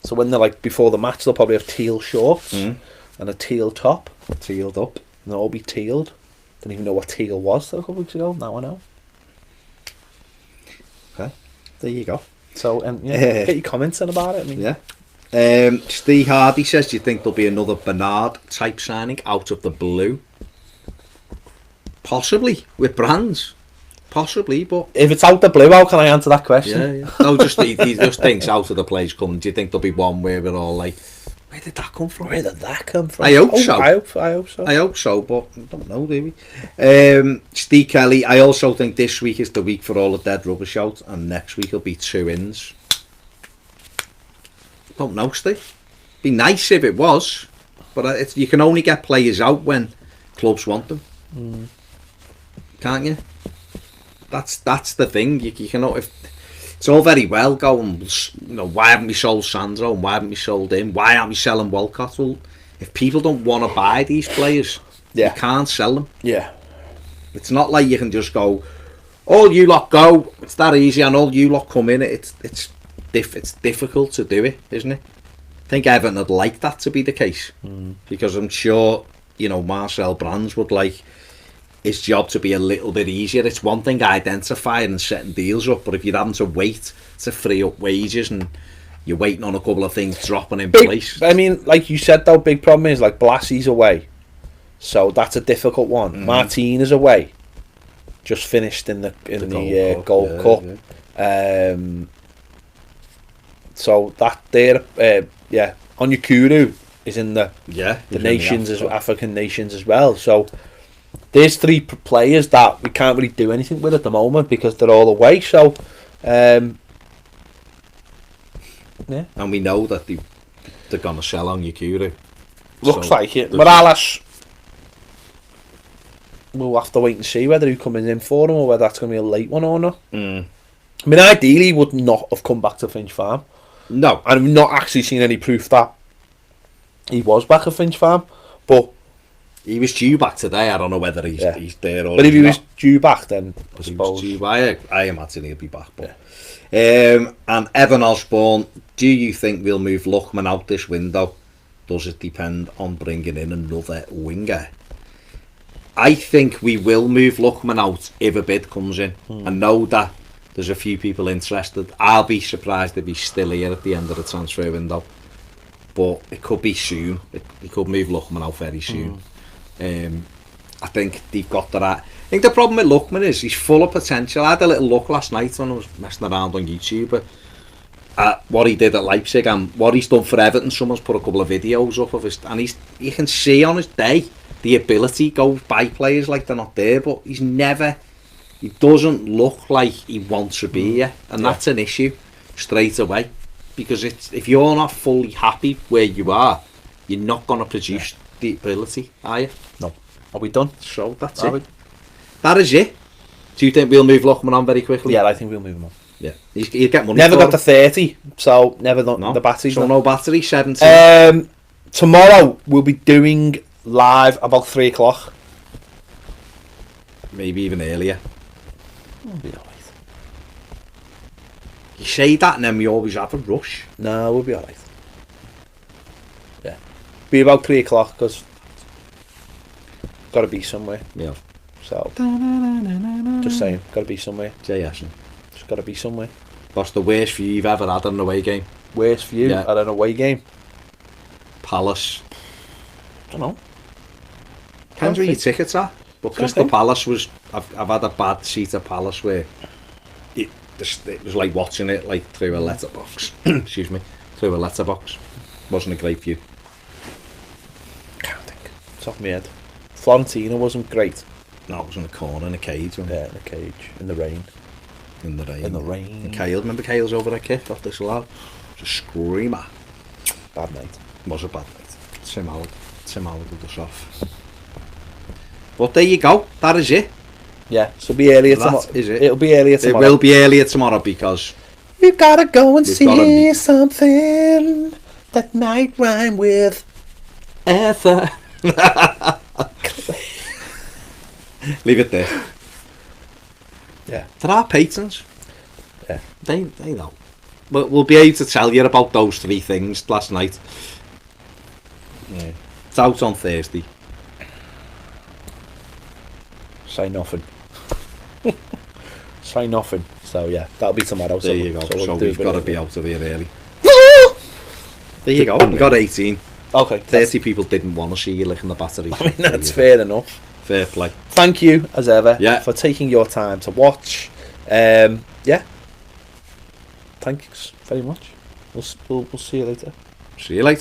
when they're like before the match, they'll probably have teal shorts and a teal top, tealed up, and they'll all be tealed. Didn't even know what teal was till a couple of weeks ago. Now I know. Okay, there you go. So get your comments in about it. I mean, yeah. Steve Hardy says, do you think there'll be another Bernard type signing out of the blue? Possibly, with brands. Possibly, but if it's out the blue, how can I answer that question? Yeah. No, he just thinks out of the place coming. Do you think there'll be one where we're all like, where did that come from? Where did that come from? I hope so. I hope so, but I don't know, do we? Steve Kelly, I also think this week is the week for all the dead rubbish out, and next week will be 2 ins. Don't know, Steve. Be nice if it was, but you can only get players out when clubs want them. Can't you? That's the thing. You cannot. If it's all very well going, why haven't we sold Sandro and why haven't we sold him? Why aren't we selling Walcott? Well, if people don't want to buy these players, you can't sell them. Yeah. It's not like you can just go, all you lot go, it's that easy, and all you lot come in. It's difficult to do it, isn't it? I think Everton would like that to be the case, because I'm sure, you know, Marcel Brands would like his job to be a little bit easier. It's one thing identifying and setting deals up, but if you're having to wait to free up wages and you're waiting on a couple of things dropping in place. I mean, like you said, though, big problem is like Blassie's away, so that's a difficult one. Martin is away, just finished in the Gold Cup. Yeah. So that there, Onyekuru is in the nations, African nations as well. So there's three players that we can't really do anything with at the moment because they're all away. So, and we know that they're going to sell Onyekuru. Looks like it. Morales, we'll have to wait and see whether he's coming in for him or whether that's going to be a late one or not. I mean, ideally, he would not have come back to Finch Farm. No. And I've not actually seen any proof that he was back at Finch Farm. But he was due back today. I don't know whether he's there or not. But if he was due back, then I suppose. I imagine he'll be back. But. And Evan Osborne, do you think we'll move Lookman out this window? Does it depend on bringing in another winger? I think we will move Lookman out if a bid comes in. I know that there's a few people interested. I'll be surprised if he's still here at the end of the transfer window. But it could be soon. We could move Lookman out very soon. I think they've got that. I think the problem with Lookman is he's full of potential. I had a little look last night when I was messing around on YouTube at what he did at Leipzig and what he's done for Everton. Someone's put a couple of videos up of his, and you can see on his day the ability goes by players like they're not there, but he doesn't look like he wants to be here, and that's an issue straight away, because if you're not fully happy where you are, you're not going to produce the ability, are you? No. Are we done? So that's it. That is it. Do you think we'll move Lookman on very quickly? Yeah, I think we'll move him on. Yeah, he'll get money. Never got to 30, so never done the batteries. So no battery, 17. Tomorrow we'll be doing live about 3 o'clock. Maybe even earlier. We'll be alright. You say that and then we always have a rush. No, we'll be alright. Yeah. Be about 3 o'clock because got to be somewhere. Yeah. So, just saying, got to be somewhere. JS. Just got to be somewhere. What's the worst view you've ever had at an away game? Worst view at an away game? Palace. I don't know. Depends where your tickets are. But Crystal Palace was... I've had a bad seat at Palace where it was like watching it like through a letterbox. Excuse me. Through a letterbox. Wasn't a great view. Can't think. Top of my head. Florentina wasn't great. No, it was in a corner, in a cage. Yeah, in a cage. In the rain. In the rain. And Kale, remember Kale's over a kick off this lad? It was a screamer. Bad night. It was a bad night. Tim Howard with us off. But there you go. That is it. Yeah, so it'll be earlier tomorrow. Is it? It'll be earlier tomorrow. It will be earlier tomorrow because we've got to go and see something that might rhyme with Ether. Leave it there. Yeah. There are patrons. Yeah. They know. But we'll be able to tell you about those 3 things last night. Yeah. It's out on Thursday. Say nothing. Say nothing. So yeah, that'll be tomorrow. There you go. So we've got to be out of here early. There you go. We got 18. Okay. 30 people didn't want to see you licking the battery. I mean, that's fair enough. Fair play. Thank you, as ever, for taking your time to watch. Yeah. Thanks very much. We'll see you later. See you later.